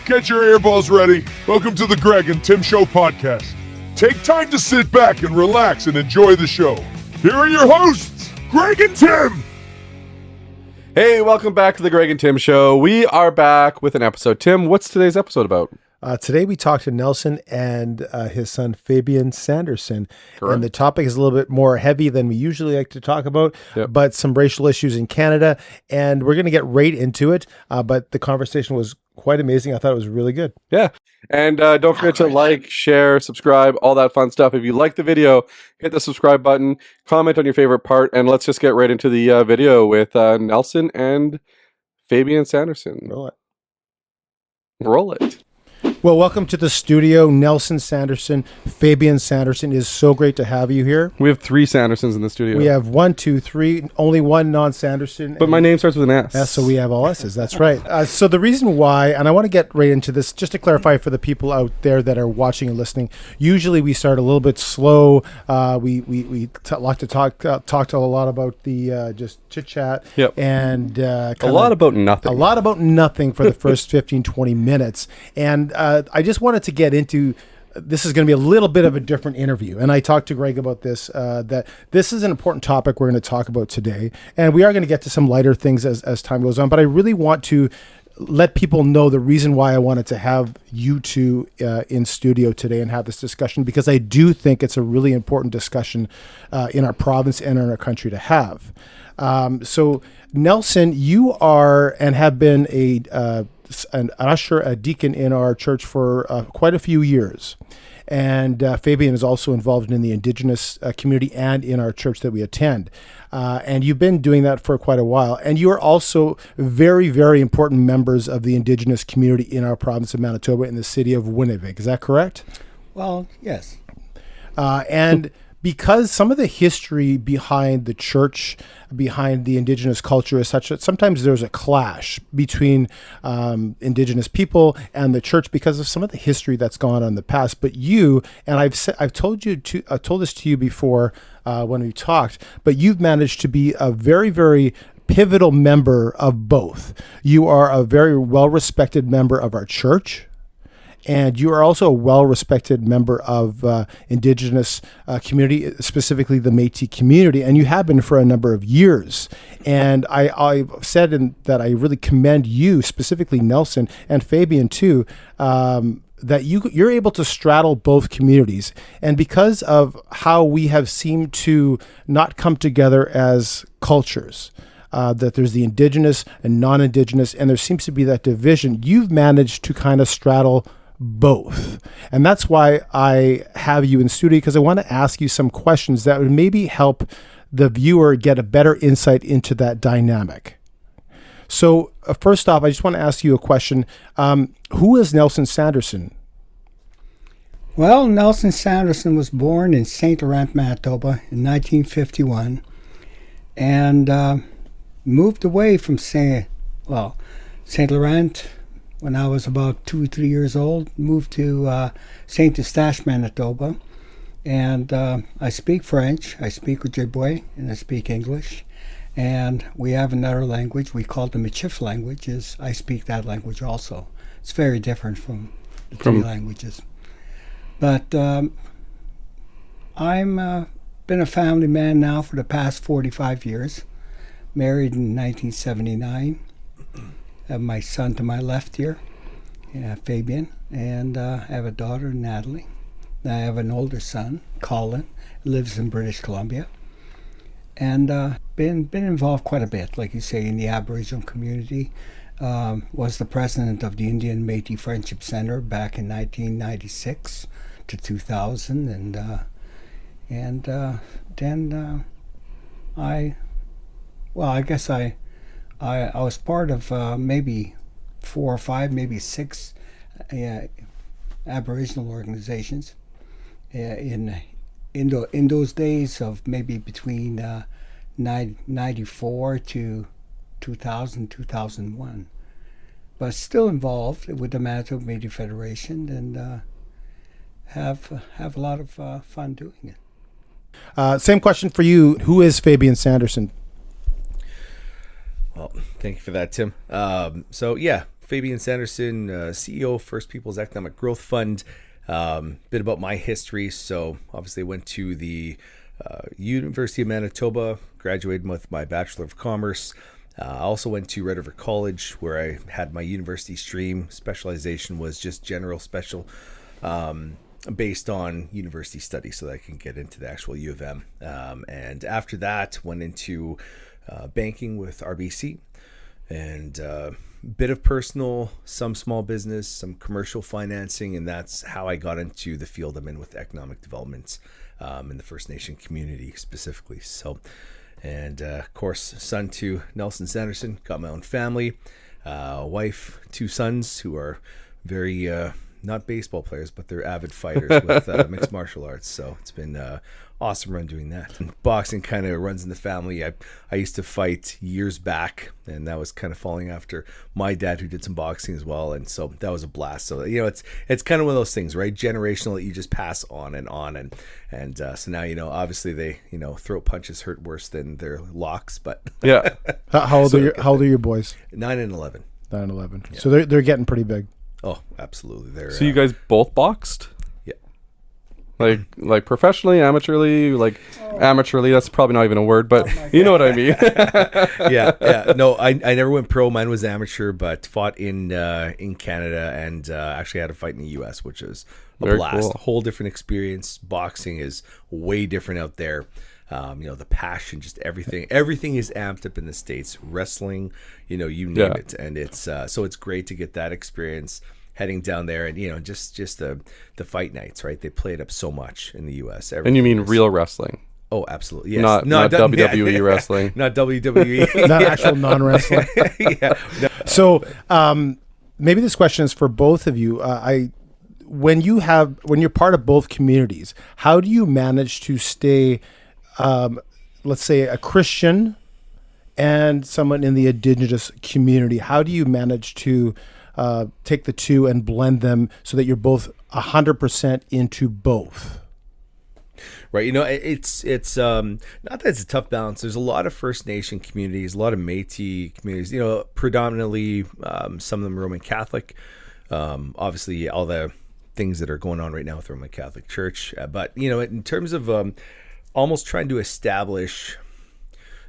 get your earballs ready. Welcome to the Greg and Tim Show podcast. Take time to sit back and relax and enjoy the show. Here are your hosts, Greg and Tim. Hey, welcome back to the Greg and Tim Show. We are back with an episode. Tim, what's today's episode about? Today we talked to Nelson and his son Fabian Sanderson. Correct. And the topic is a little bit more heavy than we usually like to talk about, but some racial issues in Canada. And we're going to get right into it. But the conversation was quite amazing. I thought it was really good. Yeah. And don't forget to like, share, subscribe, all that fun stuff. If you like the video, hit the subscribe button, comment on your favorite part, and let's just get right into the video with Nelson and Fabian Sanderson. Roll it. Well, welcome to the studio, Nelson Sanderson. Fabian Sanderson, it is so great to have you here. We have 3 Sandersons in the studio. We have 1, 2, 3, only one non-Sanderson. But my name starts with an S. S, so we have all S's. That's right. So the reason why, and I want to get right into this, just to clarify for the people out there that are watching and listening, usually we start a little bit slow. We like to talk a lot about the just chit-chat. Yep. And a lot about nothing. A lot about nothing for the first 15, 20 minutes. And I just wanted to get into, this is going to be a little bit of a different interview. And I talked to Greg about this, that this is an important topic we're going to talk about today. And we are going to get to some lighter things as time goes on. But I really want to let people know the reason why I wanted to have you two in studio today and have this discussion, because I do think it's a really important discussion in our province and in our country to have. So Nelson, you are and have been an usher, a deacon in our church for quite a few years. And Fabian is also involved in the Indigenous community and in our church that we attend. And you've been doing that for quite a while. And you are also very, very important members of the Indigenous community in our province of Manitoba in the city of Winnipeg. Is that correct? Well, yes. And because some of the history behind the church, behind the Indigenous culture is such that sometimes there's a clash between Indigenous people and the church because of some of the history that's gone on in the past. But you, and I've told this to you before when we talked, but you've managed to be a very, very pivotal member of both. You are a very well-respected member of our church. And you are also a well-respected member of Indigenous community, specifically the Metis community, and you have been for a number of years. And I've said that I really commend you, specifically Nelson and Fabian too, that you're able to straddle both communities. And because of how we have seemed to not come together as cultures, that there's the Indigenous and non-Indigenous, and there seems to be that division, you've managed to kind of straddle both. And that's why I have you in studio, because I want to ask you some questions that would maybe help the viewer get a better insight into that dynamic. So first off, I just want to ask you a question. Who is Nelson Sanderson? Well, Nelson Sanderson was born in St. Laurent, Manitoba in 1951 and moved away from St. Laurent when I was about 2 or 3 years old, moved to St. Eustache, Manitoba. And I speak French, I speak Ojibwe, and I speak English. And we have another language, we call it the Michif language, I speak that language also. It's very different from the 3 languages. But I'm been a family man now for the past 45 years, married in 1979. I have my son to my left here, Fabian, and I have a daughter, Natalie. I have an older son, Colin, lives in British Columbia, and been involved quite a bit, like you say, in the Aboriginal community. Was the president of the Indian Métis Friendship Center back in 1996 to 2000, and then I guess I was part of maybe 4 or 5, maybe 6 Aboriginal organizations in those days of maybe between 94 to 2000, 2001. But still involved with the Manitoba Métis Federation and have a lot of fun doing it. Same question for you. Who is Fabian Sanderson? Well, thank you for that, Tim. Fabian Sanderson, CEO of First Peoples Economic Growth Fund. Bit about my history. So obviously I went to the University of Manitoba, graduated with my Bachelor of Commerce. I also went to Red River College, where I had my university stream. Specialization was just general special, based on university studies, so that I can get into the actual U of M. And after that, went into banking with RBC, and bit of personal, some small business, some commercial financing, and that's how I got into the field I'm in with economic development in the First Nation community specifically. So. And of course, son to Nelson Sanderson, got my own family, wife, 2 sons who are very, not baseball players, but they're avid fighters with mixed martial arts. So it's been awesome run doing that. And boxing kind of runs in the family. I used to fight years back, and that was kind of following after my dad, who did some boxing as well. And so that was a blast. So, it's kind of one of those things, right? Generational, that you just pass on and on. And so now, obviously they, throat punches hurt worse than their locks, but Yeah. How old are your boys? 9 and 11. 9 and 11. Yeah. So they're getting pretty big. Oh, absolutely. They're So you guys both boxed? Yeah. Like professionally, amateurly, amateurly, that's probably not even a word, but you know what I mean. yeah. No, I never went pro. Mine was amateur, but fought in Canada, and actually had a fight in the US, which was a Very blast. cool. Whole different experience. Boxing is way different out there. The passion, just everything is amped up in the States. Wrestling, you name it. And it's so it's great to get that experience heading down there, and just the fight nights, right? They play it up so much in the US. And you mean real wrestling? Oh, absolutely. Yes. Not WWE wrestling. Not WWE. Not actual non-wrestling. Yeah. No. So maybe this question is for both of you. When you're part of both communities, how do you manage to stay, let's say, a Christian and someone in the Indigenous community? How do you manage to take the two and blend them so that you're both 100% into both? Right. It's not that it's a tough balance. There's a lot of First Nation communities, a lot of Metis communities, predominantly some of them Roman Catholic. Obviously, all the things that are going on right now with the Roman Catholic Church. But, in terms of almost trying to establish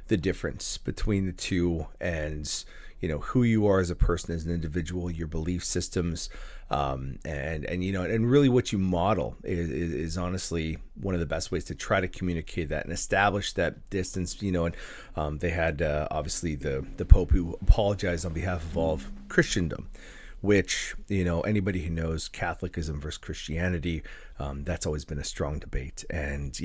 the difference between the two, and who you are as a person, as an individual, your belief systems, and really what you model is honestly one of the best ways to try to communicate that and establish that distance. And they had obviously the Pope, who apologized on behalf of all of Christendom, which anybody who knows Catholicism versus Christianity, that's always been a strong debate. And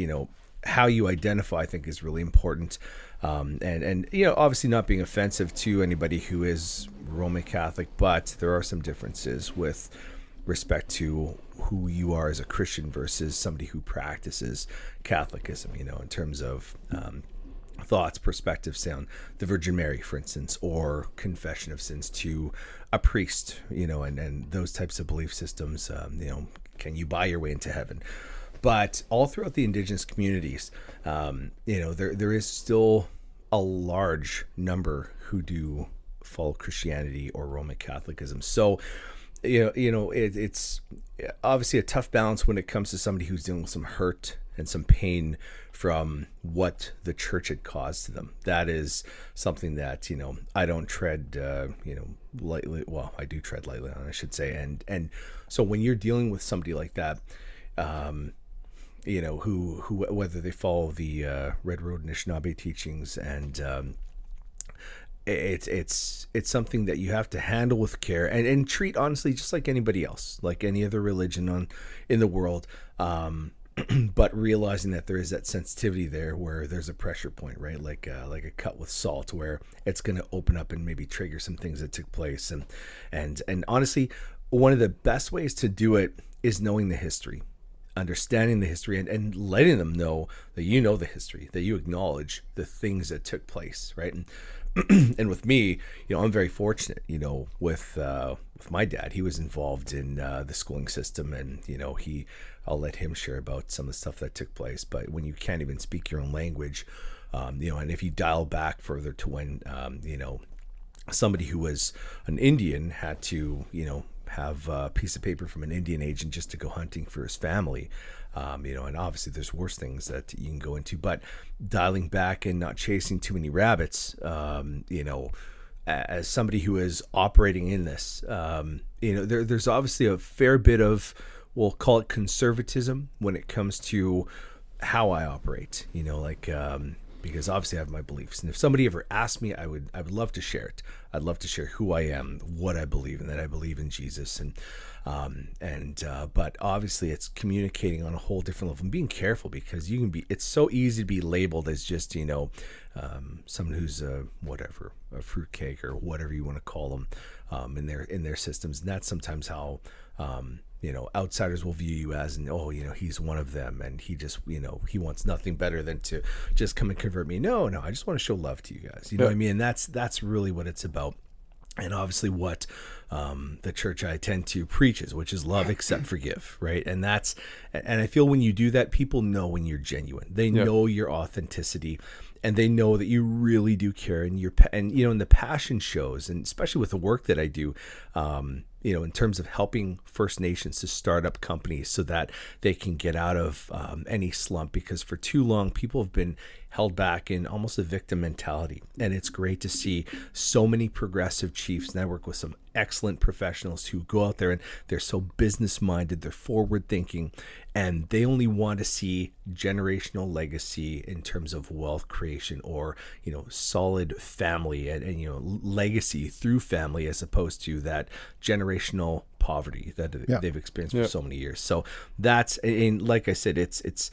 how you identify, I think, is really important. And obviously not being offensive to anybody who is Roman Catholic, but there are some differences with respect to who you are as a Christian versus somebody who practices Catholicism, in terms of thoughts, perspectives on the Virgin Mary, for instance, or confession of sins to a priest, and those types of belief systems. Can you buy your way into heaven? But all throughout the Indigenous communities, there is still a large number who do follow Christianity or Roman Catholicism. So, it's obviously a tough balance when it comes to somebody who's dealing with some hurt and some pain from what the church had caused to them. That is something that, I don't tread, lightly. Well, I do tread lightly on, I should say. And so when you're dealing with somebody like that, who whether they follow the Red Road Anishinaabe teachings, and it's something that you have to handle with care and treat honestly just like anybody else, like any other religion in the world. But realizing that there is that sensitivity there, where there's a pressure point, right? Like a cut with salt, where it's going to open up and maybe trigger some things that took place. And honestly, one of the best ways to do it is knowing the history, understanding the history, and letting them know that you know the history, that you acknowledge the things that took place, right? And with me, I'm very fortunate, with my dad. He was involved in the schooling system, and I'll let him share about some of the stuff that took place. But when you can't even speak your own language, and if you dial back further to when somebody who was an Indian had to, have a piece of paper from an Indian agent just to go hunting for his family. And obviously there's worse things that you can go into, but dialing back and not chasing too many rabbits, as somebody who is operating in this, there's obviously a fair bit of, we'll call it conservatism when it comes to how I operate, because obviously I have my beliefs. And if somebody ever asked me, I would love to share it. I'd love to share who I am, what I believe, and that I believe in Jesus. But obviously it's communicating on a whole different level and being careful, because it's so easy to be labeled as just, someone who's a fruitcake or whatever you want to call them, in their systems. And that's sometimes how, outsiders will view you as, he's one of them, and he just, he wants nothing better than to just come and convert me. No, I just want to show love to you guys. You know what I mean? And that's really what it's about. And obviously what the church I tend to preaches, which is love, accept, forgive, right? And I feel when you do that, people know when you're genuine. They know your authenticity, and they know that you really do care, and and the passion shows, and especially with the work that I do, in terms of helping First Nations to start up companies so that they can get out of any slump, because for too long people have been held back in almost a victim mentality. And it's great to see so many progressive chiefs, and I work with some excellent professionals who go out there and they're so business minded, they're forward thinking, and they only want to see generational legacy in terms of wealth creation, or solid family and legacy through family, as opposed to that generational poverty that they've experienced for so many years. So that's, and like I said, it's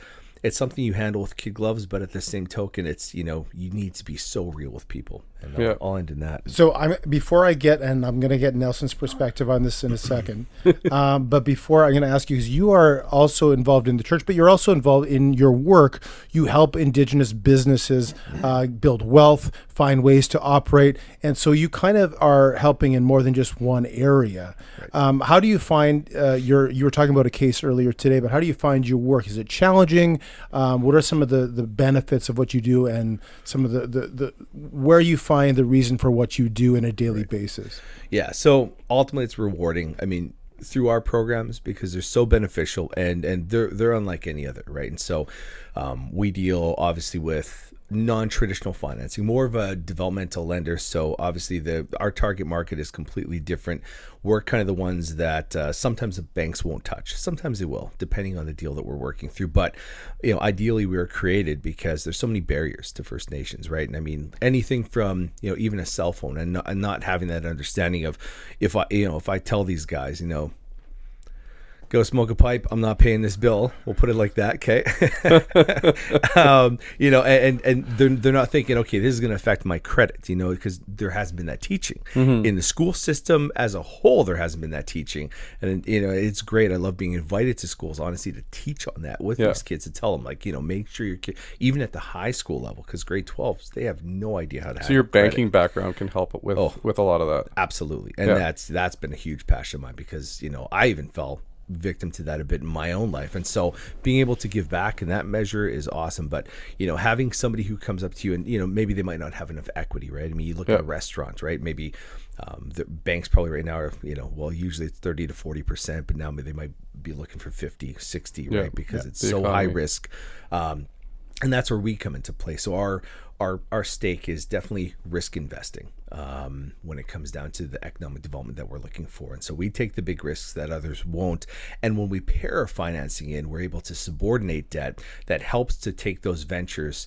something you handle with kid gloves, but at the same token, it's, you need to be so real with people. And I'll end in that. So I'm going to get Nelson's perspective on this in a second. But before, I'm going to ask you, because you are also involved in the church, but you're also involved in your work. You help Indigenous businesses build wealth, find ways to operate. And so you kind of are helping in more than just one area. Right. How do you find you were talking about a case earlier today, but how do you find your work? Is it challenging? What are some of the benefits of what you do, and some of the where you find the reason for what you do on a daily basis? Yeah. So ultimately it's rewarding. I mean, through our programs, because they're so beneficial, and they're unlike any other, right? And so we deal obviously with non-traditional financing, more of a developmental lender. So obviously our target market is completely different. We're kind of the ones that sometimes the banks won't touch. Sometimes they will, depending on the deal that we're working through. But ideally we were created because there's so many barriers to First Nations, right? And I mean, anything from even a cell phone, and not having that understanding of, if I tell these guys, go smoke a pipe, I'm not paying this bill. We'll put it like that, okay? And they're not thinking, okay, this is going to affect my credit, because there hasn't been that teaching. Mm-hmm. In the school system as a whole, there hasn't been that teaching. And, it's great. I love being invited to schools, honestly, to teach on that with these kids, to tell them, make sure your kid, even at the high school level, because grade 12s, they have no idea how to. So your banking background can help with a lot of that. Absolutely. And that's been a huge passion of mine, because, I even fell victim to that a bit in my own life, and so being able to give back in that measure is awesome. But having somebody who comes up to you, and maybe they might not have enough equity, right? I mean, you look at a restaurant, right? Maybe the banks probably right now are, usually it's 30 to 40%, but now they might be looking for 50, 60, right? Because it's so high risk, and that's where we come into play. So our stake is definitely risk investing when it comes down to the economic development that we're looking for. And so we take the big risks that others won't. And when we pair our financing in, we're able to subordinate debt that helps to take those ventures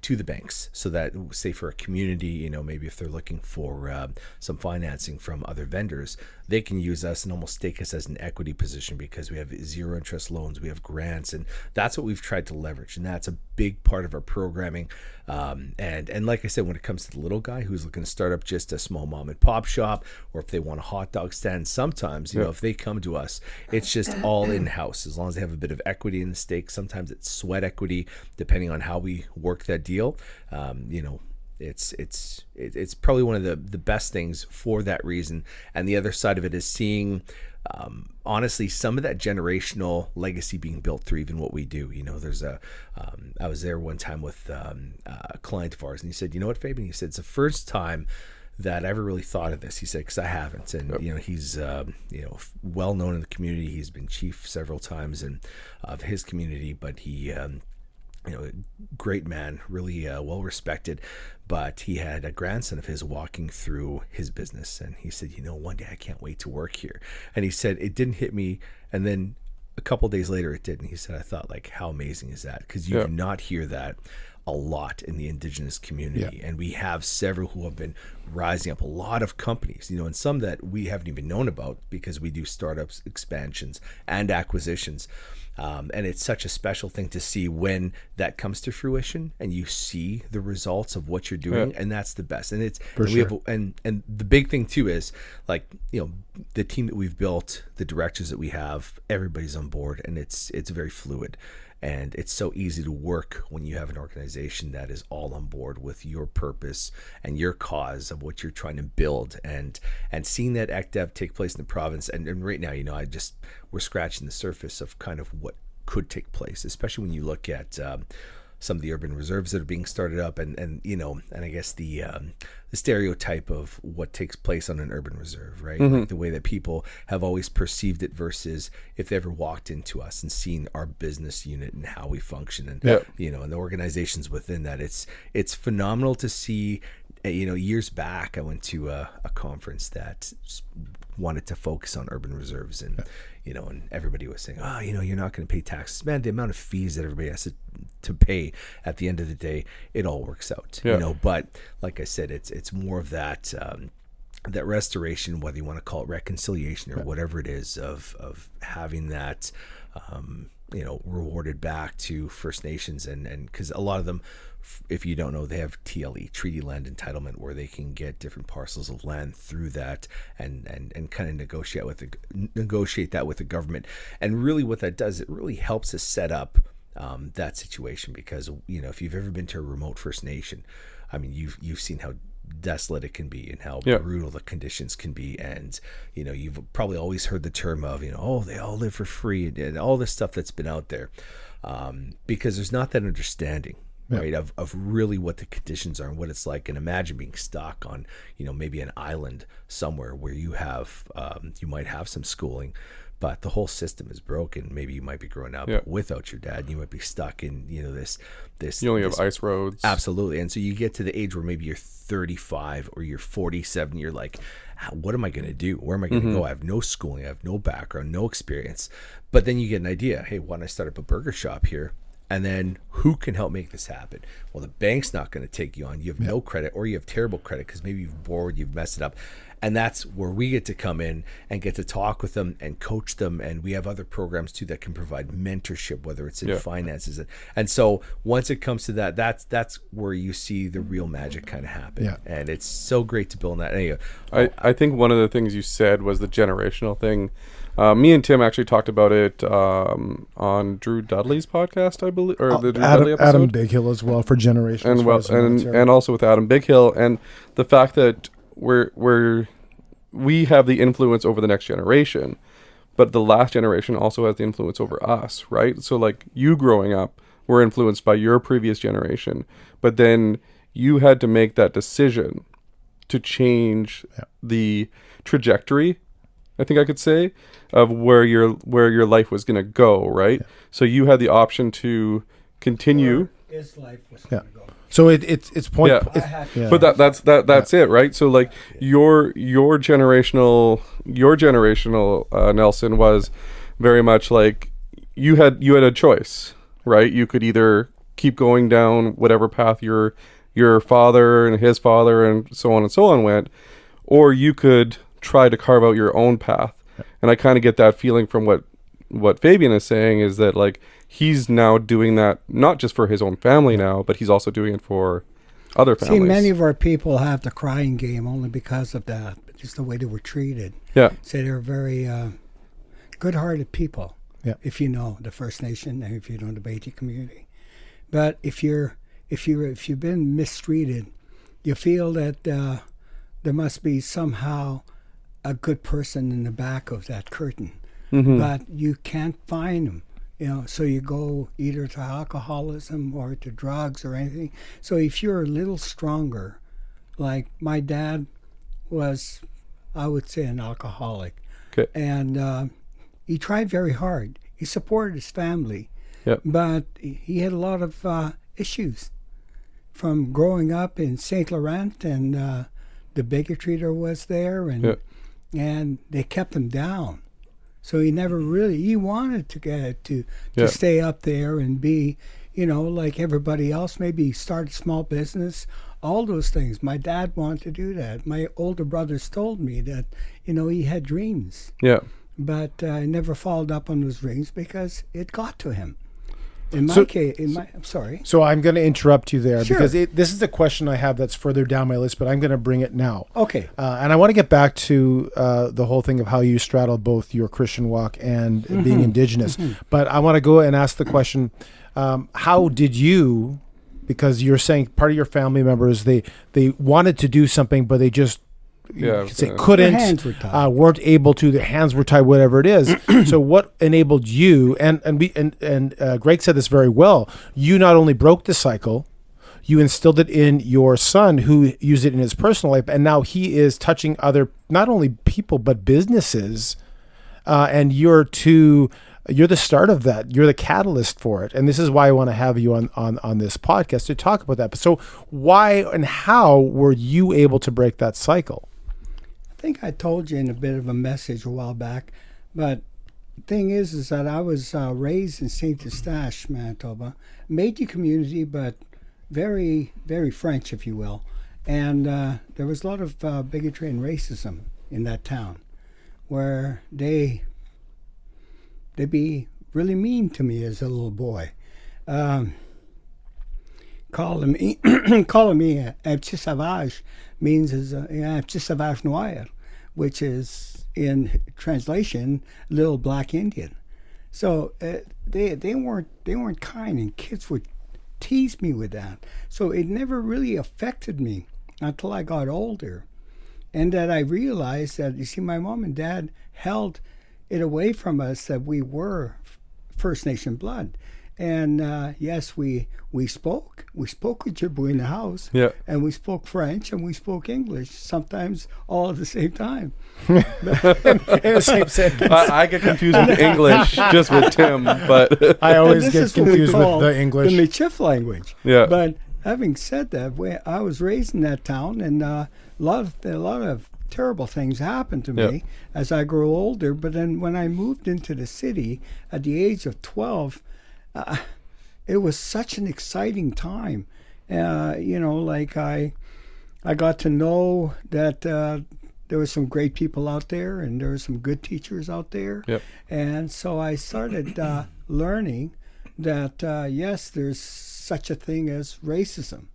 to the banks, so that, say for a community, maybe if they're looking for some financing from other vendors, they can use us and almost stake us as an equity position, because we have zero interest loans, we have grants, and that's what we've tried to leverage. And that's a big part of our programming. And like I said, when it comes to the little guy who's looking to start up just a small mom and pop shop, or if they want a hot dog stand, sometimes, if they come to us, it's just all in-house, as long as they have a bit of equity in the stake. Sometimes it's sweat equity, depending on how we work that deal. It's probably one of the best things for that reason. And the other side of it is seeing, honestly, some of that generational legacy being built through even what we do. There's I was there one time with a client of ours, and he said, "You know what, Fabian?" He said, "It's the first time that I ever really thought of this. He said, because I haven't. And, he's, well known in the community. He's been chief several times of his community, but he, great man, really well respected. But he had a grandson of his walking through his business. And he said, one day I can't wait to work here. And he said, it didn't hit me. And then a couple of days later it did. And he said, I thought, like, how amazing is that? Because you do not hear that a lot in the Indigenous community. And we have several who have been rising up, a lot of companies, and some that we haven't even known about because we do startups, expansions, and acquisitions. And it's such a special thing to see when that comes to fruition and you see the results of what you're doing. And that's the best. And it's, For and sure. we have, and the big thing too is, like, the team that we've built, the directors that we have, everybody's on board, and it's very fluid. And it's so easy to work when you have an organization that is all on board with your purpose and your cause of what you're trying to build. And seeing that ACTEV take place in the province, and right now, we're scratching the surface of kind of what could take place, especially when you look at some of the urban reserves that are being started up, and I guess the stereotype of what takes place on an urban reserve, right? Like the way that people have always perceived it versus if they ever walked into us and seen our business unit and how we function, and and the organizations within that. It's phenomenal to see. Years back, I went to a conference that wanted to focus on urban reserves, and and everybody was saying, you're not going to pay taxes. Man, the amount of fees that everybody has to pay, at the end of the day, it all works out. But like I said, it's more of that that restoration, whether you want to call it reconciliation or whatever it is, of having that rewarded back to First Nations, and because a lot of them, if you don't know, they have TLE, Treaty Land Entitlement, where they can get different parcels of land through that and kind of negotiate that with the government. And really what that does, it really helps us set up that situation, because if you've ever been to a remote First Nation, I mean, you've seen how desolate it can be and how brutal the conditions can be. And you've probably always heard the term of they all live for free, and all this stuff that's been out there, because there's not that understanding, right, of really what the conditions are and what it's like. And imagine being stuck on maybe an island somewhere where you have you might have some schooling, but the whole system is broken. Maybe you might be growing up without your dad. You might be stuck in this. You only have ice roads. Absolutely. And so you get to the age where maybe you're 35 or you're 47. You're like, what am I going to do? Where am I going to go? I have no schooling. I have no background, no experience. But then you get an idea. Hey, why don't I start up a burger shop here? And then who can help make this happen? Well, the bank's not going to take you on. You have no credit, or you have terrible credit because maybe you've borrowed, you've messed it up. And that's where we get to come in and get to talk with them and coach them. And we have other programs too that can provide mentorship, whether it's in finances. And so once it comes to that, that's where you see the real magic kind of happen. Yeah. And it's so great to build that. Anyway, I think one of the things you said was the generational thing. Me and Tim actually talked about it on Drew Dudley's podcast, I believe, or the Drew Dudley episode. Adam Bighill as well, for generations. And also with Adam Bighill, and the fact that we have the influence over the next generation, but the last generation also has the influence over us, right? So like you growing up were influenced by your previous generation, but then you had to make that decision to change the trajectory, I think I could say, of where your life was going to go, right? So you had the option to continue. His life was going to go. So it's point. But that's it, right? So like your generational Nelson was very much like you had a choice, right? You could either keep going down whatever path your father and his father and so on went, or you could try to carve out your own path. And I kind of get that feeling from what Fabian is saying, is that like he's now doing that not just for his own family now, but he's also doing it for other families. See, many of our people have the crying game only because of that, just the way they were treated. Yeah. So they're very good-hearted people. Yeah. If you know the First Nation and if you know the Métis community, but if you've been mistreated, you feel that there must be somehow a good person in the back of that curtain, but you can't find them. So you go either to alcoholism or to drugs or anything. So if you're a little stronger, like my dad was, I would say, an alcoholic. Okay. And he tried very hard. He supported his family. Yep. But he had a lot of issues from growing up in St. Laurent, and the bigotry there was there, and they kept him down. So he never really, he wanted to get to stay up there and be, like everybody else, maybe start a small business, all those things. My dad wanted to do that. My older brothers told me that, he had dreams. Yeah. But I never followed up on those dreams because it got to him. In my case, I'm sorry. So I'm going to interrupt you there, Sure. because this is a question I have that's further down my list, but I'm going to bring it now. Okay. And I want to get back to the whole thing of how you straddle both your Christian walk and being Indigenous. But I want to go and ask the question, how did you, because you're saying part of your family members, they wanted to do something, but they just couldn't, their hands were tied. weren't able to, their hands were tied, whatever it is. So what enabled you, and Greg said this very well, you not only broke the cycle, you instilled it in your son, who used it in his personal life, and now he is touching other, not only people, but businesses, and you're the start of that. You're the catalyst for it. And this is why I want to have you on this podcast to talk about that. So why and how were you able to break that cycle? I think I told you in a bit of a message a while back, but the thing is that I was raised in St. Eustache, Manitoba, Métis community, but very, very French, if you will. And there was a lot of bigotry and racism in that town, where they be really mean to me as a little boy, calling me un petit sauvage means un petit sauvage noir, which is in translation little black Indian. So they weren't kind, and kids would tease me with that. So it never really affected me until I got older, and that I realized that, you see, my mom and dad held it away from us that we were First Nation blood. And yes, we spoke Ojibwe in the house, and we spoke French, and we spoke English, sometimes all at the same time. In the same sentence. I get confused with English just with Tim, but I always get confused with the English. The Michif language. Yeah. But having said that, I was raised in that town, and a lot of terrible things happened to me as I grew older. But then when I moved into the city at the age of 12, it was such an exciting time. Like I got to know that there were some great people out there, and there were some good teachers out there. Yep. And so I started learning that, yes, there's such a thing as racism.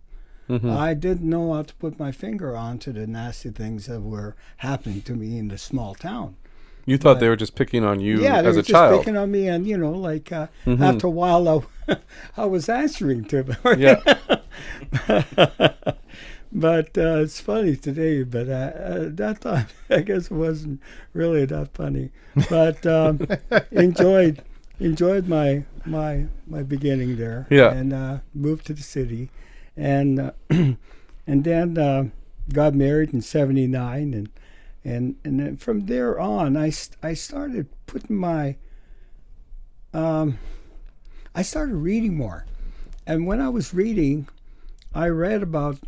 I didn't know how to put my finger onto the nasty things that were happening to me in the small town. you thought they were just picking on you they as were a just child. picking on me, and after a while, I was answering to them. Yeah. But it's funny today. But that time, I guess it wasn't really that funny. But enjoyed my beginning there. Yeah. And moved to the city, and then got married in '79, and then from there on, I started putting my I started reading more, and when I was reading, I read about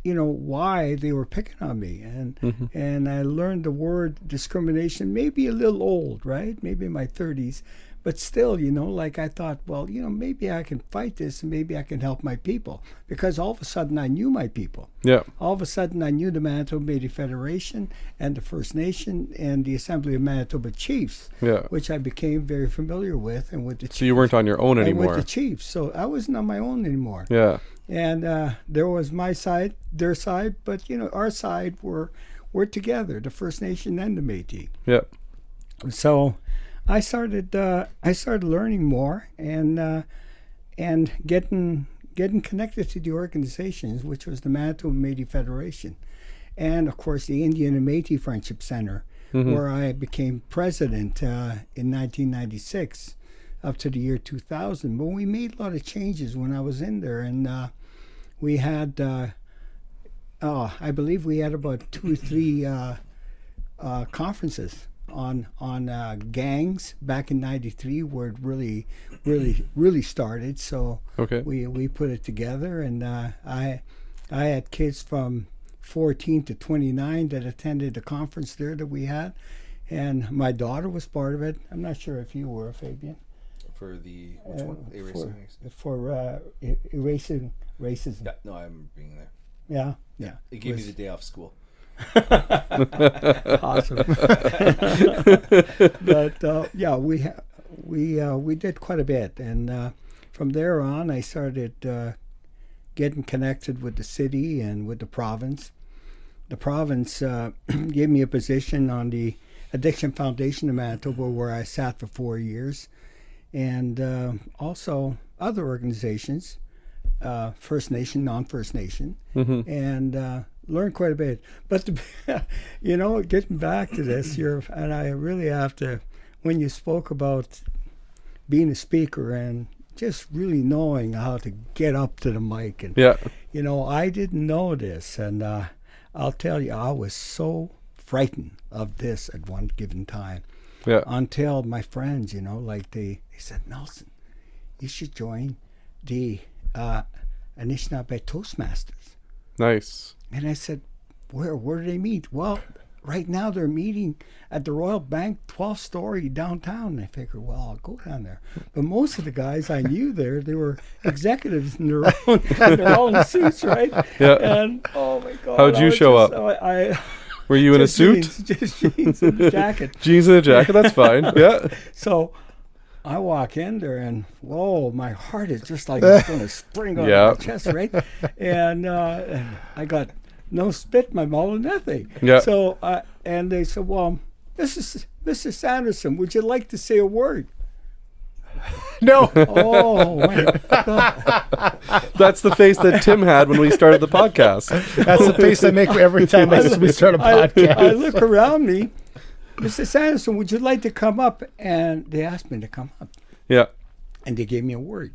why they were picking on me, and I learned the word discrimination, maybe a little old, right? Maybe in my 30s, but still, I thought, well, maybe I can fight this, and maybe I can help my people, because all of a sudden I knew my people. Yeah. All of a sudden I knew the Manitoba Métis Federation and the First Nation and the Assembly of Manitoba Chiefs, which I became very familiar with, and with the chiefs. So you weren't on your own anymore. And with the Chiefs, so I wasn't on my own anymore. Yeah. And there was my side, their side, but our side we're together, the First Nation and the Métis. Yeah. So I started learning more and getting connected to the organizations, which was the Manitoba Métis Federation, and of course the Indian and Métis Friendship Center, where I became president in 1996. Up to the year 2000. But we made a lot of changes when I was in there, and we had I believe we had about 2 or 3 conferences on gangs back in '93, where it really started. So Okay. we put it together, and I had kids from 14 to 29 that attended the conference there that we had, and my daughter was part of it. I'm not sure if you were, Fabian. For the which one? Erasing. For erasing racism. Yeah, no, I'm being there. Yeah. It gave me the day off school. Awesome. But yeah, we did quite a bit, and from there on, I started getting connected with the city and with the province. The province gave me a position on the Addiction Foundation in Manitoba, where I sat for 4 years, and also other organizations, First Nation, non-First Nation, and learned quite a bit. But getting back to this, and I really have to, when you spoke about being a speaker and just really knowing how to get up to the mic, and I didn't know this, and I'll tell you, I was so frightened of this at one given time. Yeah. Until my friends, they said, Nelson, you should join the Anishinaabe Toastmasters. Nice. And I said, where do they meet? Well, right now they're meeting at the Royal Bank, 12th story downtown. And I figured, well, I'll go down there. But most of the guys I knew there, they were executives in their own suits, right? Yeah. And oh my God. How'd you show up? Were you in a suit? Just jeans and a jacket. Jeans and a jacket, that's fine. Yeah. So I walk in there, and whoa, my heart is just like it's going to spring out of my chest, right? And I got no spit in my mouth or nothing. Yeah. So and they said, well, Mr. Sanderson, would you like to say a word? No. Oh my God. That's the face that Tim had when we started the podcast. That's the face I make every time we start a podcast. I look around me. Mr. Sanderson, would you like to come up? And they asked me to come up. Yeah. And they gave me a word,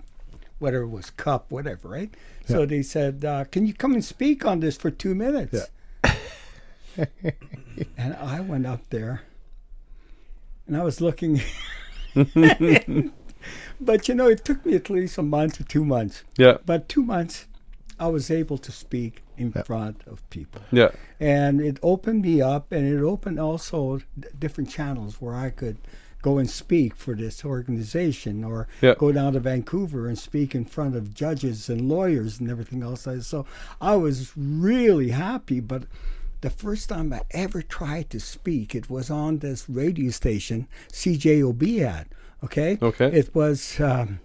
whether it was cup, whatever, right? Yeah. So they said, can you come and speak on this for 2 minutes? Yeah. And I went up there, and I was looking. But, it took me at least a month or 2 months. Yeah. But 2 months, I was able to speak in front of people. Yeah. And it opened me up, and it opened also different channels where I could go and speak for this organization, or go down to Vancouver and speak in front of judges and lawyers and everything else. So I was really happy. But the first time I ever tried to speak, it was on this radio station CJOB had. Okay. It was, God,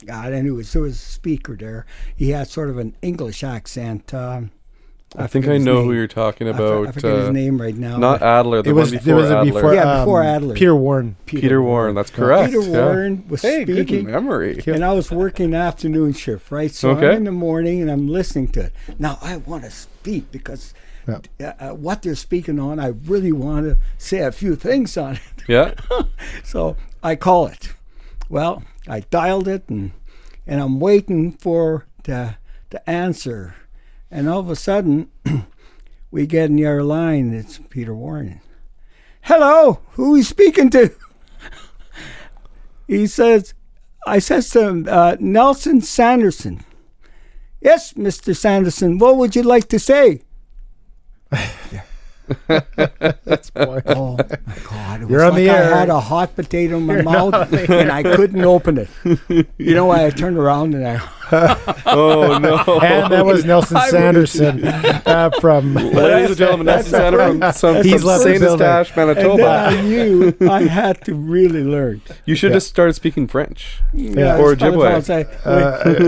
I knew there was a speaker there. He had sort of an English accent. I think I know who you're talking about. I forget his name right now. Not Adler. The one before Adler. Before Adler. Peter Warren. Peter Warren. That's correct. Peter Warren was speaking. Good memory. And I was working afternoon shift, right? So I'm in the morning and I'm listening to it. Now I want to speak because what they're speaking on, I really want to say a few things on it. Yeah. So I call it. Well, I dialed it, and I'm waiting for the answer. And all of a sudden, we get in the other line. It's Peter Warren. Hello, who are you speaking to? He says, I says to him, Nelson Sanderson. Yes, Mr. Sanderson, what would you like to say? That's boy. Oh my God! It was You're on the air. I had a hot potato in my mouth and I couldn't open it. You know why? I turned around and I. Oh no! And that was Nelson Sanderson from. Ladies and gentlemen, Nelson Sanderson He's from left the St. building. Eustache, Manitoba. And then I knew I had to really learn. You should have started speaking French. Yeah, Or it's part of Ojibwe. how I say,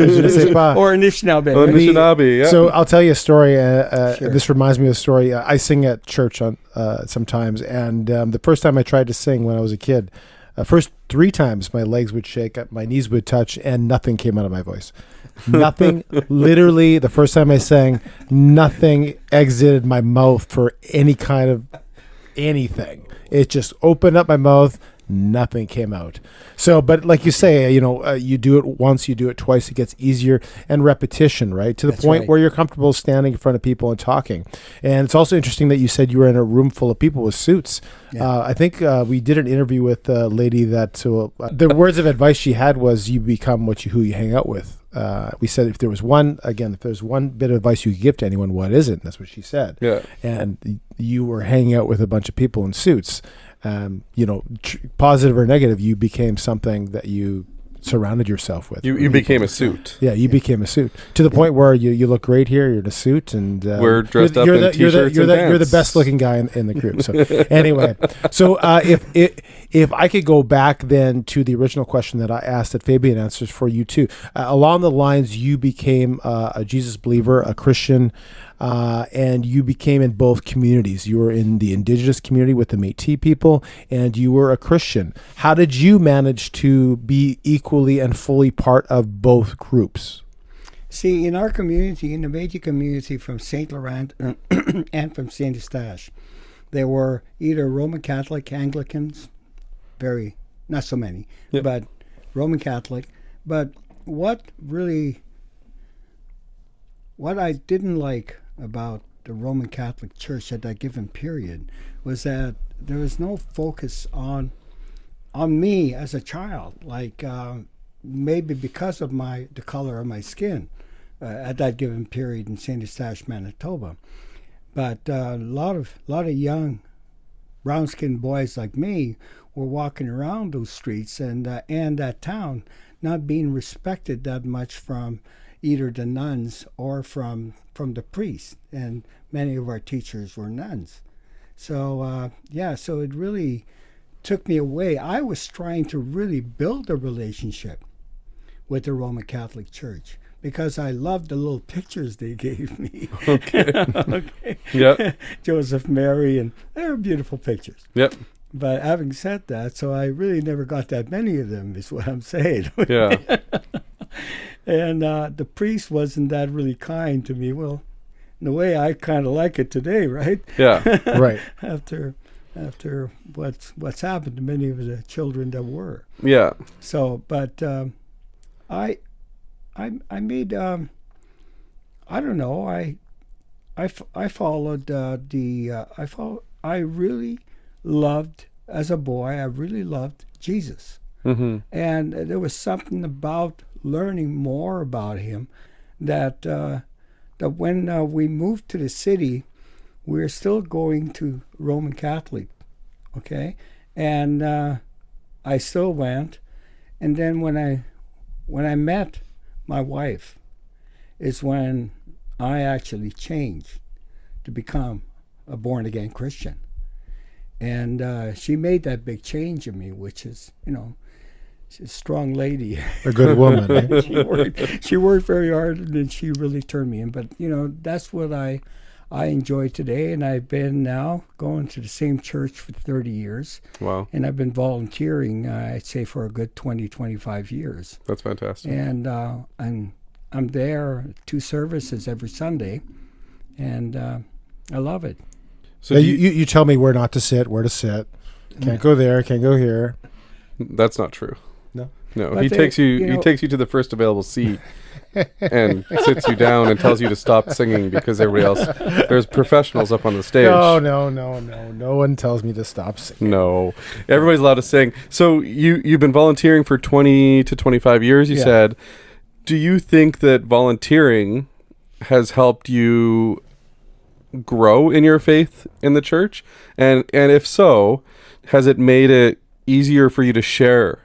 Je ne sais pas. or Anishinaabe. Or Anishinaabe, yeah. So I'll tell you a story. Sure. This reminds me of a story. I sing at church sometimes, and the first time I tried to sing when I was a kid, first 3 times my legs would shake, my knees would touch, and nothing came out of my voice. Nothing. Literally, the first time I sang, nothing exited my mouth for any kind of anything. It just opened up my mouth. nothing came out. So, but like you say, you do it once, you do it twice, it gets easier, and repetition, right? To the That's point right. where you're comfortable standing in front of people and talking. And it's also interesting that you said you were in a room full of people with suits. Yeah. I think we did an interview with a lady that the words of advice she had was, you become who you hang out with. We said if there's one bit of advice you could give to anyone, what is it? And that's what she said. Yeah. And you were hanging out with a bunch of people in suits. Positive or negative, you became something that you surrounded yourself with. You became a suit. Yeah, you became a suit to the point where you look great here. You're in a suit, and we're dressed up in t-shirts you're and the pants. best looking guy in the group. So anyway, if I could go back then to the original question that I asked, that Fabian answers for you too, along the lines you became a Jesus believer, a Christian, and you became in both communities. You were in the Indigenous community with the Metis people, and you were a Christian. How did you manage to be equally and fully part of both groups? See, in our community, in the Metis community from St. Laurent and from St. Eustache, there were either Roman Catholic, Anglicans, not so many, Yep. but Roman Catholic. But what I didn't like about the Roman Catholic Church at that given period was that there was no focus on me as a child, like maybe because of the color of my skin at that given period in St. Eustache, Manitoba. But a lot of young brown-skinned boys like me were walking around those streets and that town, not being respected that much from either the nuns or from the priests, and many of our teachers were nuns. So so it really took me away. I was trying to really build a relationship with the Roman Catholic Church because I loved the little pictures they gave me. Okay. Okay. Yep. Joseph, Mary, and they were beautiful pictures. Yep. But having said that, so I really never got that many of them, is what I'm saying. Yeah. And the priest wasn't that really kind to me. Well, in a way, I kind of like it today, right? Yeah. Right. After what's happened to many of the children that were. Yeah. So, but I made I don't know. I followed I really loved, as a boy, I really loved Jesus. Mm-hmm. And there was something about learning more about him that when we moved to the city, we were still going to Roman Catholic, okay? And I still went. And then when I met my wife is when I actually changed to become a born-again Christian. And she made that big change in me, which is, she's a strong lady. A good woman. Eh? She worked very hard, and then she really turned me in. But, that's what I enjoy today. And I've been now going to the same church for 30 years. Wow. And I've been volunteering, I'd say, for a good 20, 25 years. That's fantastic. And I'm there 2 services every Sunday, and I love it. So Yeah, you tell me where not to sit, where to sit. Can't go there, can't go here. that's not true. No? No, But he they- takes you. you He know- takes you to the first available seat and sits you down and tells you to stop singing because everybody else. There's professionals up on the stage. No. No one tells me to stop singing. No, everybody's allowed to sing. So you've been volunteering for 20 to 25 years. You Yeah. said. Do you think that volunteering has helped you grow in your faith in the church? And if so, has it made it easier for you to share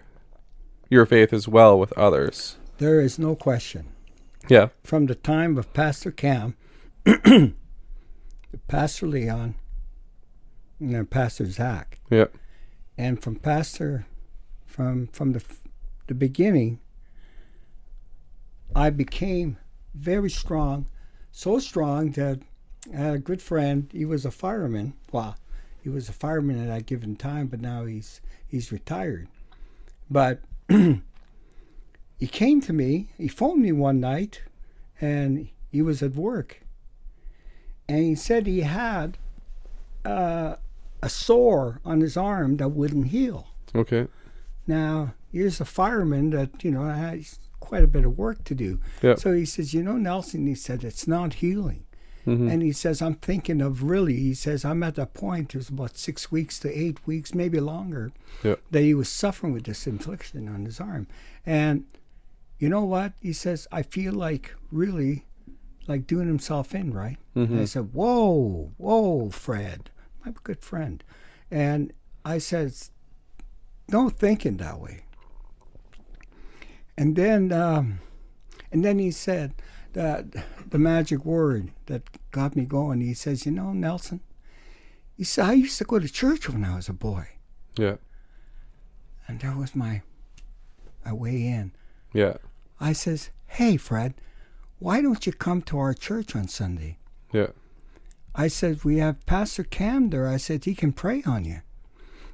your faith as well with others? There is no question. Yeah. From the time of Pastor Cam, Pastor Leon, and then Pastor Zach, Yeah. and from the beginning, I became very strong, so strong that I had a good friend. He was a fireman. Well, he was a fireman at that given time, but now he's retired. But he came to me. He phoned me one night, and he was at work, and he said he had a sore on his arm that wouldn't heal. Okay. Now, here's a fireman that, has quite a bit of work to do. Yeah. So he says, Nelson, he said, it's not healing. And he says, I'm thinking of he says, I'm at that point, it was about 6 weeks to 8 weeks, maybe longer, Yeah. that he was suffering with this infliction on his arm. And you know what? He says, I feel like really like doing himself in, right? And I said, whoa, Fred, my good friend. And I said, don't thinking that way. And then he said that the magic word that got me going. He says, Nelson, he said, I used to go to church when I was a boy. Yeah. And that was my way in. Yeah. I says, hey, Fred, why don't you come to our church on Sunday? Yeah. I said, we have Pastor Cam there. I said, he can pray on you.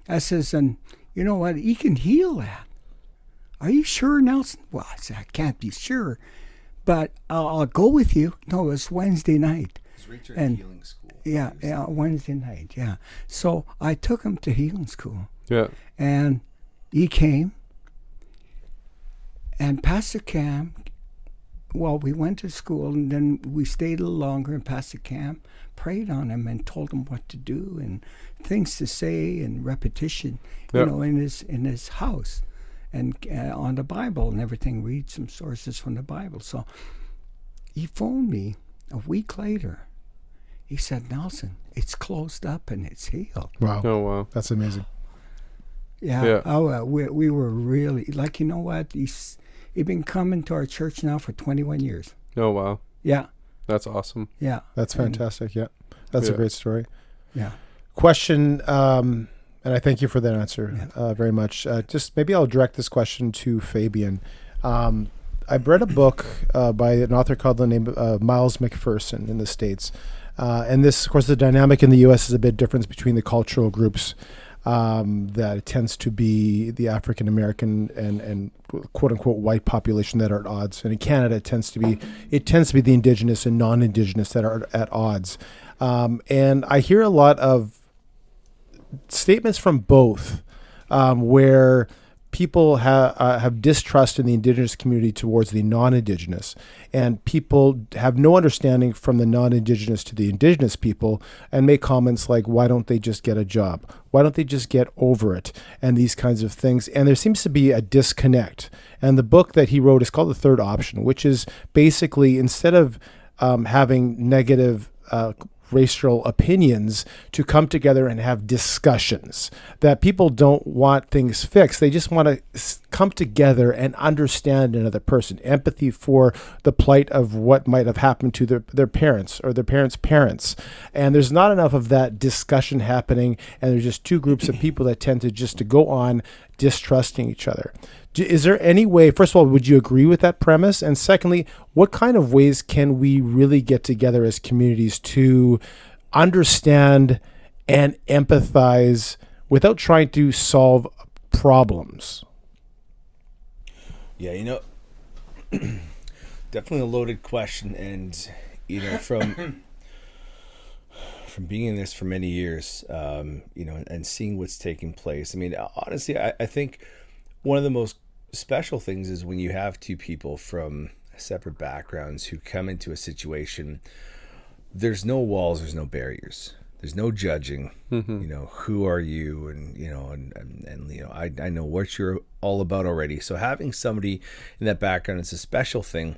I says, and you know what? He can heal that. Are you sure, Nelson? Well, I said, I can't be sure, but I'll go with you. No, it's Wednesday night. It's Richard And- Healing School. Yeah, Wednesday night, yeah. So I took him to healing school, Yeah. and he came, and Pastor Cam, well, we went to school, and then we stayed a little longer, and Pastor Cam prayed on him and told him what to do and things to say and repetition, Yep. in his house, and on the Bible and everything. Read some sources from the Bible. So he phoned me a week later. He said, Nelson, it's closed up and it's healed. Wow. Oh wow. That's amazing. Yeah. Yeah. Oh, we were really, like, you know what? He's been coming to our church now for 21 years. Oh wow. Yeah. That's awesome. Yeah. That's fantastic. Yeah. That's a Yeah. great story. Yeah. Question, and I thank you for that answer very much. Just maybe I'll direct this question to Fabian. I read a book by an author called the name Miles McPherson in the States. And this, of course, the dynamic in the U.S. is a bit different between the cultural groups that it tends to be the African American and quote unquote white population that are at odds. And in Canada, it tends to be the Indigenous and non-Indigenous that are at odds. And I hear a lot of statements from both where people have distrust in the Indigenous community towards the non-Indigenous, and people have no understanding from the non-Indigenous to the Indigenous people, and make comments like, why don't they just get a job? Why don't they just get over it? And these kinds of things. And there seems to be a disconnect. And the book that he wrote is called The Third Option, which is basically, instead of having negative racial opinions, to come together and have discussions. That people don't want things fixed. They just want to come together and understand another person. Empathy for the plight of what might have happened to their parents or their parents' parents. And there's not enough of that discussion happening. And there's just two groups of people that tend to go on distrusting each other. Is there any way, first of all, would you agree with that premise? And secondly, what kind of ways can we really get together as communities to understand and empathize without trying to solve problems? Yeah, definitely a loaded question. And, from being in this for many years, and seeing what's taking place. I mean, honestly, I think one of the most special things is when you have two people from separate backgrounds who come into a situation. There's no walls, there's no barriers, there's no judging. Who are you? And I know what you're all about already. So having somebody in that background is a special thing.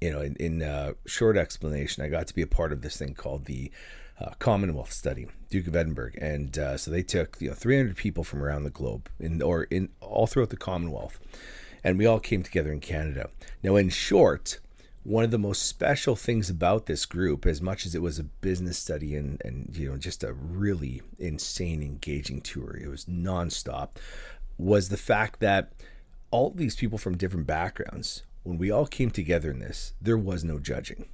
In short explanation, I got to be a part of this thing called the Commonwealth Study, Duke of Edinburgh, and so they took 300 people from around the globe, in all throughout the Commonwealth, and we all came together in Canada. Now, in short, one of the most special things about this group, as much as it was a business study and just a really insane, engaging tour, it was nonstop, was the fact that all these people from different backgrounds, when we all came together in this, there was no judging.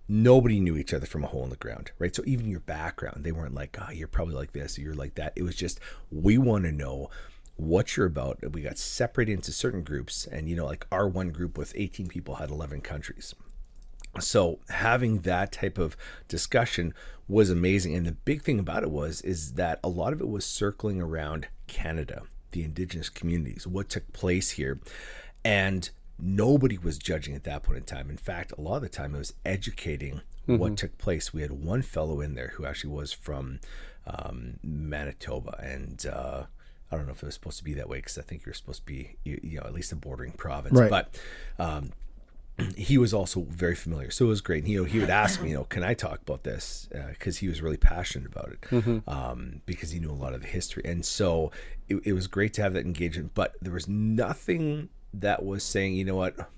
Nobody knew each other from a hole in the ground, right? So even your background, they weren't like, you're probably like this, or you're like that. It was just, we want to know what you're about. We got separated into certain groups, and like our one group with 18 people had 11 countries. So having that type of discussion was amazing. And the big thing about it is that a lot of it was circling around Canada, the Indigenous communities, what took place here. And nobody was judging at that point in time. In fact, a lot of the time it was educating what took place. We had one fellow in there who actually was from Manitoba. And I don't know if it was supposed to be that way, because I think you're supposed to be, at least a bordering province. Right. But he was also very familiar, so it was great. And, he would ask me, can I talk about this? Because he was really passionate about it, because he knew a lot of the history. And so it was great to have that engagement. But there was nothing that was saying,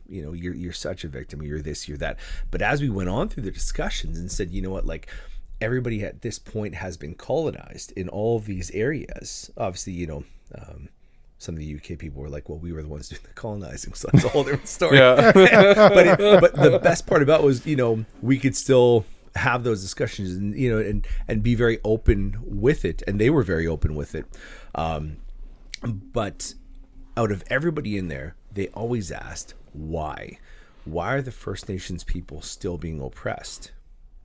you're such a victim, you're this, you're that. But as we went on through the discussions and said, like, everybody at this point has been colonized in all of these areas. Obviously, some of the UK people were like, well, we were the ones doing the colonizing, so that's a whole different story. but the best part about it was, we could still have those discussions and be very open with it. And they were very open with it. But out of everybody in there, they always asked, why? Why are the First Nations people still being oppressed?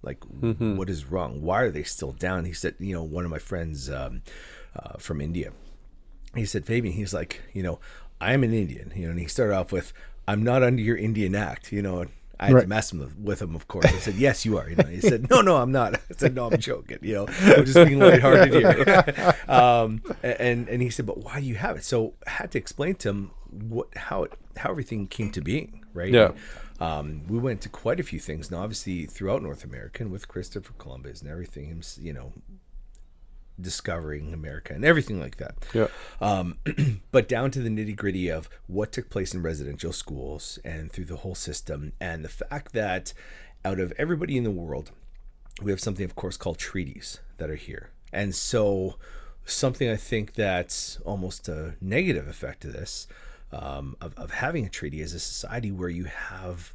Like, what is wrong? Why are they still down? He said, one of my friends from India, he said, Fabian, he's like, I am an Indian, and he started off with, I'm not under your Indian Act, and I had to mess with him, of course. I said, yes, you are. He said, no, I'm not. I said, no, I'm joking. I'm just being lighthearted here. And he said, but why do you have it? So I had to explain to him how everything came to being, right? Yeah. We went to quite a few things. Now, obviously, throughout North America and with Christopher Columbus and everything, discovering America and everything like that. Yeah. But down to the nitty gritty of what took place in residential schools and through the whole system, and the fact that out of everybody in the world, we have something, of course, called treaties that are here. And so something I think that's almost a negative effect to this, of having a treaty is a society where you have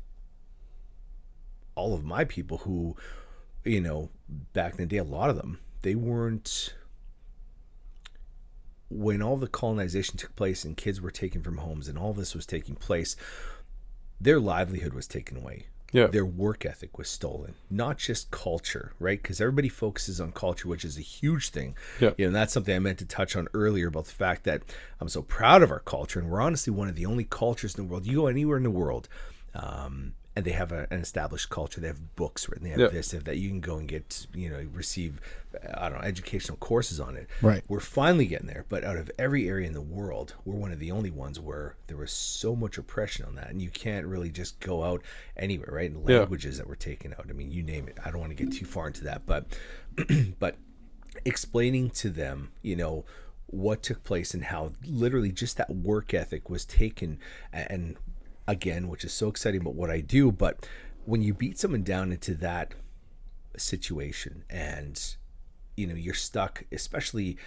all of my people who, back in the day, a lot of them, they weren't, when all the colonization took place and kids were taken from homes and all this was taking place, their livelihood was taken away. Yeah. Their work ethic was stolen, not just culture, right? Because everybody focuses on culture, which is a huge thing. Yeah. And that's something I meant to touch on earlier about the fact that I'm so proud of our culture. And we're honestly one of the only cultures in the world. You go anywhere in the world, and they have an established culture. They have books written. They have this, they have that. You can go and get, receive, educational courses on it. Right. We're finally getting there. But out of every area in the world, we're one of the only ones where there was so much oppression on that. And you can't really just go out anywhere, right? And languages that were taken out. I mean, you name it. I don't want to get too far into that. But but explaining to them, what took place and how literally just that work ethic was taken, and again, which is so exciting about what I do, but when you beat someone down into that situation and, you're stuck, especially,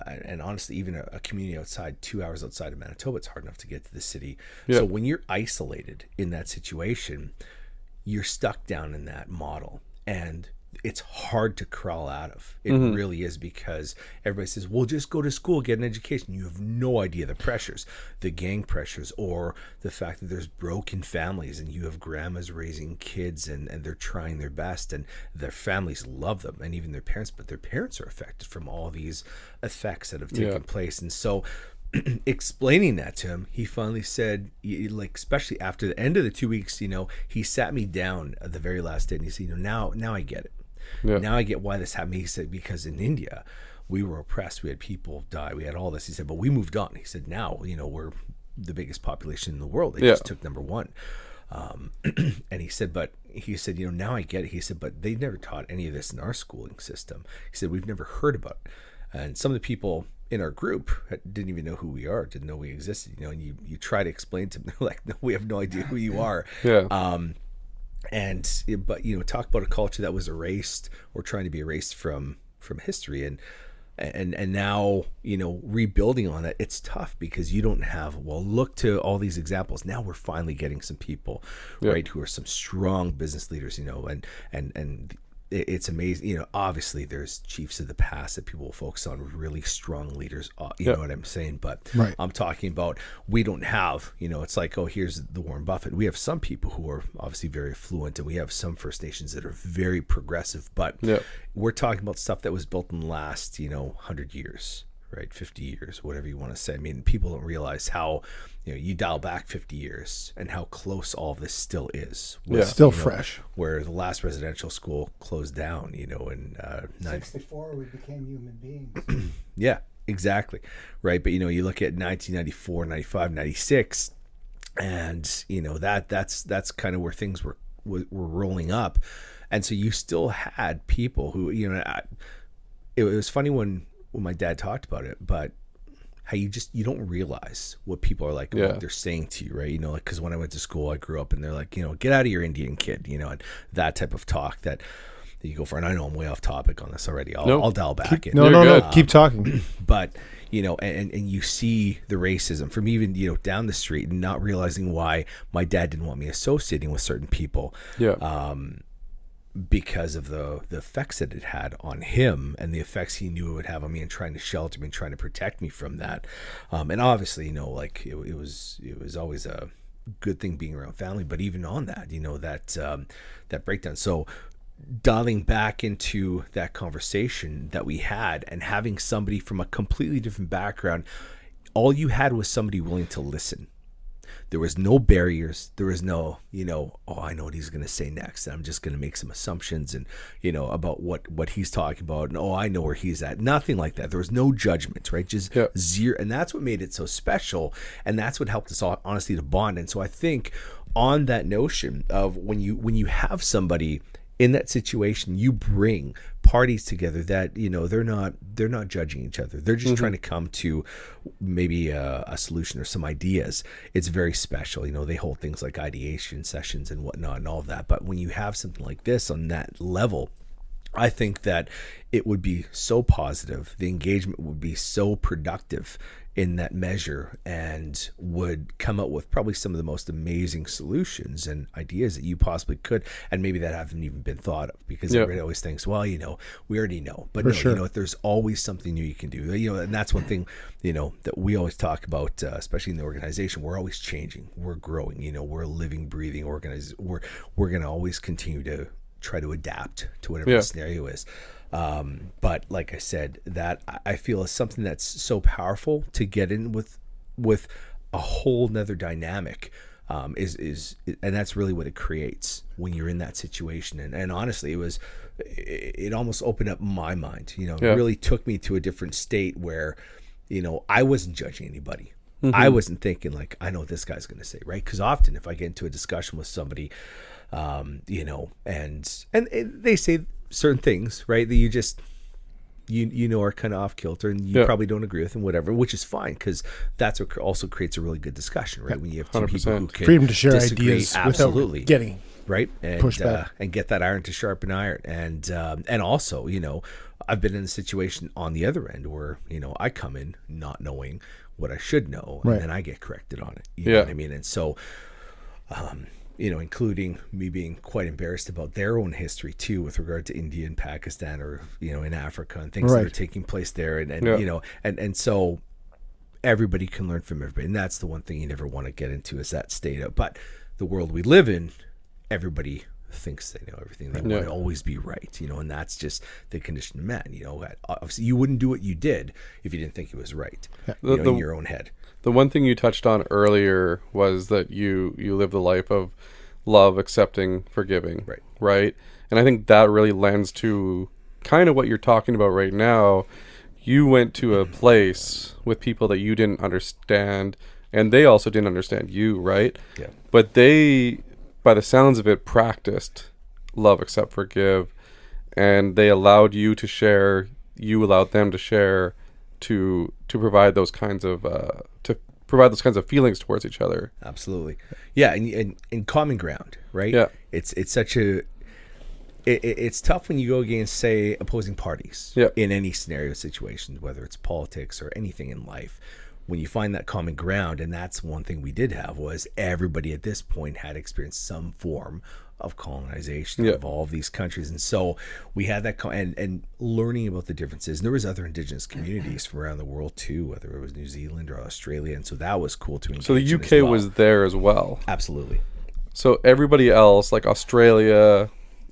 and honestly, even a community outside, 2 hours outside of Manitoba, it's hard enough to get to the city. Yeah. So when you're isolated in that situation, you're stuck down in that model. And it's hard to crawl out of. It really is, because everybody says, well, just go to school, get an education. You have no idea the pressures, the gang pressures, or the fact that there's broken families and you have grandmas raising kids and they're trying their best and their families love them and even their parents, but their parents are affected from all these effects that have taken place. And so explaining that to him, he finally said, like, especially after the end of the 2 weeks, he sat me down at the very last day and he said, now I get it. Yeah. Now I get why this happened. He said, because in India, we were oppressed. We had people die. We had all this. He said, but we moved on. He said, now, we're the biggest population in the world. They just took number one. And he said, now I get it. He said, but they never taught any of this in our schooling system. He said, we've never heard about it. And some of the people in our group didn't even know who we are, didn't know we existed, and you try to explain to them, they're like, no, we have no idea who you are. But talk about a culture that was erased or trying to be erased from history, and now rebuilding on it, it's tough because you don't have, look to all these examples. Now we're finally getting some people right who are some strong business leaders, and it's amazing. You know, obviously there's chiefs of the past that people will focus on, really strong leaders. You know what I'm saying? But Right. I'm talking about, we don't have, you know, it's like, oh, here's the Warren Buffett. We have some people who are obviously very affluent, and we have some First Nations that are very progressive. But we're talking about stuff that was built in the last, you know, 100 years. Right, 50 years, whatever you want to say. I mean, people don't realize how, you know, you dial back 50 years and how close all of this still is. Still fresh. Where the last residential school closed down, you know, in 64, we became human beings. yeah, exactly. Right. But, you know, you look at 1994, 95, 96, and, you know, that's kind of where things were rolling up. And so you still had people who, you know, it was funny when my dad talked about it, but how you don't realize what people are like, what they're saying to you, right? You know, like, because when I went to school, I grew up, and they're like, you know, get out of your Indian kid, you know, and that type of talk that you go for. And I know I'm way off topic on this already. I'll dial back in. No, keep talking. But, you know, and you see the racism from even, you know, down the street, and not realizing why my dad didn't want me associating with certain people. Because of the effects that it had on him, and the effects he knew it would have on me, and trying to shelter me and trying to protect me from that. And obviously, you know, like it was always a good thing being around family, but even on that, you know, that breakdown. So dialing back into that conversation that we had, and having somebody from a completely different background, all you had was somebody willing to listen. There was no barriers. There was no, you know, oh, I know what he's going to say next, and I'm just going to make some assumptions, and, you know, about what he's talking about, and, oh, I know where he's at. Nothing like that. There was no judgment, right? Just zero. And that's what made it so special, and that's what helped us all, honestly, to bond. And so I think on that notion of when you have somebody in that situation, you bring parties together that, you know, they're not judging each other. They're just trying to come to maybe a solution or some ideas. It's very special. You know, they hold things like ideation sessions and whatnot and all of that. But when you have something like this on that level, I think that it would be so positive. The engagement would be so productive in that measure, and would come up with probably some of the most amazing solutions and ideas that you possibly could, and maybe that haven't even been thought of, because everybody always thinks, well, you know, we already know. But you know, there's always something new you can do. You know, and that's one thing, you know, that we always talk about, especially in the organization. We're always changing, we're growing. You know, we're a living, breathing organization. We're going to always continue to try to adapt to whatever the scenario is. But like I said, that I feel is something that's so powerful to get in with a whole nother dynamic, and that's really what it creates when you're in that situation. And honestly, it almost opened up my mind, you know, it really took me to a different state where, you know, I wasn't judging anybody. I wasn't thinking like, I know what this guy's going to say, right? Because often if I get into a discussion with somebody, you know, and they say certain things, right, that you just you know are kind of off kilter, and you probably don't agree with them, whatever, which is fine, because that's what also creates a really good discussion, right? When you have two 100%. people who can Freedom to share disagree, ideas absolutely, without getting right, and pushed back. and get that iron to sharpen iron, and also, you know, I've been in a situation on the other end where, you know, I come in not knowing what I should know, and then I get corrected on it. You know what I mean? And so, you know, including me being quite embarrassed about their own history too, with regard to India and Pakistan, or, you know, in Africa, and things that are taking place there. And you know, and so everybody can learn from everybody. And that's the one thing you never want to get into, is that state of, but the world we live in, everybody thinks they know everything. They want to always be right, you know, and that's just the condition of man. You know, obviously you wouldn't do what you did if you didn't think it was right, you know, in your own head. The one thing you touched on earlier was that you live the life of love, accepting, forgiving, right? And I think that really lends to kind of what you're talking about right now. You went to a place with people that you didn't understand, and they also didn't understand you, right? Yeah. But they, by the sounds of it, practiced love, accept, forgive, and they allowed you to share. You allowed them to share, to provide those kinds of feelings towards each other. Absolutely. Yeah. And common ground, right? Yeah. It's such a, it's tough when you go against, say, opposing parties in any scenario situation, whether it's politics or anything in life, when you find that common ground, and that's one thing we did have, was everybody at this point had experienced some form of colonization of all of these countries. And so we had that and learning about the differences. And there was other indigenous communities from around the world too, whether it was New Zealand or Australia. And so that was cool to engage. So the UK was there as well. Absolutely. So everybody else, like Australia,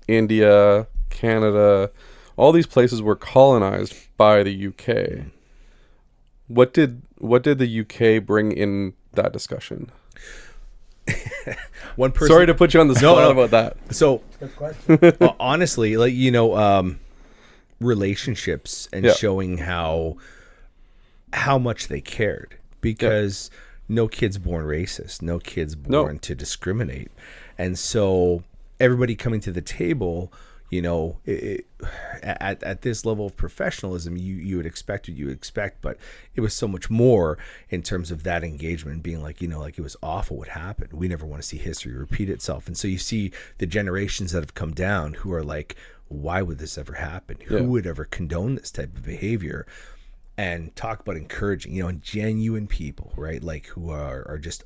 India, Canada, all these places were colonized by the UK. What did the UK bring in that discussion? One person. Sorry to put you on the spot about that. So, honestly, like, relationships and showing how much they cared, because no kid's born racist, no kid's born to discriminate, and so everybody coming to the table, at this level of professionalism, you would expect what you would expect, but it was so much more in terms of that engagement, being like, like it was awful what happened. We never want to see history repeat itself. And so you see the generations that have come down who are like, why would this ever happen? Who would ever condone this type of behavior? And talk about encouraging, genuine people, right? Like who are just,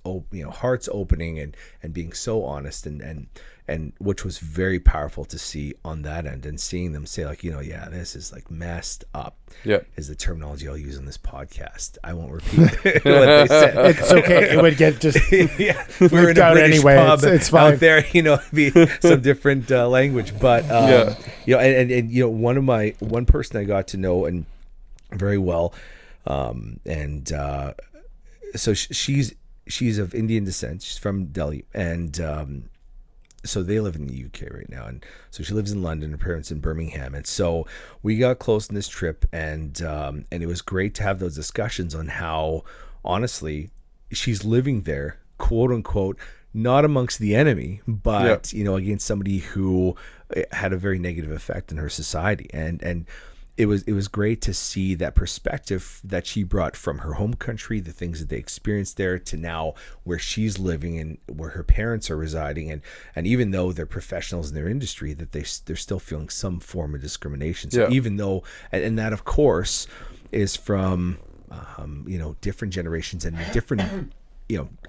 hearts opening and being so honest and which was very powerful to see on that end, and seeing them say like, this is like messed up. Yeah, is the terminology I'll use in this podcast. I won't repeat what they said. It's okay. It would get just we're in a British anyway. pub it's fine. out there, it'd be some different language, but one person I got to know and very well, so she's of Indian descent. She's from Delhi, and so they live in the UK right now, and so she lives in London. Her parents in Birmingham, and so we got close in this trip, and it was great to have those discussions on how honestly she's living there, quote unquote, not amongst the enemy, but against somebody who had a very negative effect in her society, and it was great to see that perspective that she brought from her home country, the things that they experienced there, to now where she's living and where her parents are residing, and even though they're professionals in their industry, that they're still feeling some form of discrimination. So even though, and that of course is from different generations and different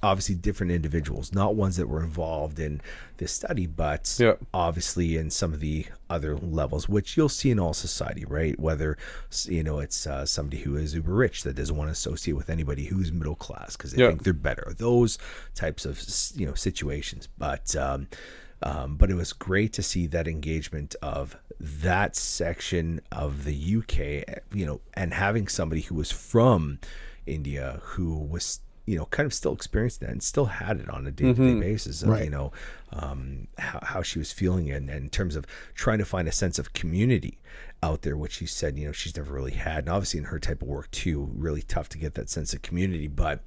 obviously different individuals, not ones that were involved in this study, but obviously in some of the other levels, which you'll see in all society, right? Whether, it's somebody who is uber rich that doesn't want to associate with anybody who's middle class because they think they're better, those types of, situations. But it was great to see that engagement of that section of the UK, and having somebody who was from India who was kind of still experienced that and still had it on a day-to-day basis of, how she was feeling it, and in terms of trying to find a sense of community out there, which she said, she's never really had. And obviously in her type of work too, really tough to get that sense of community. But,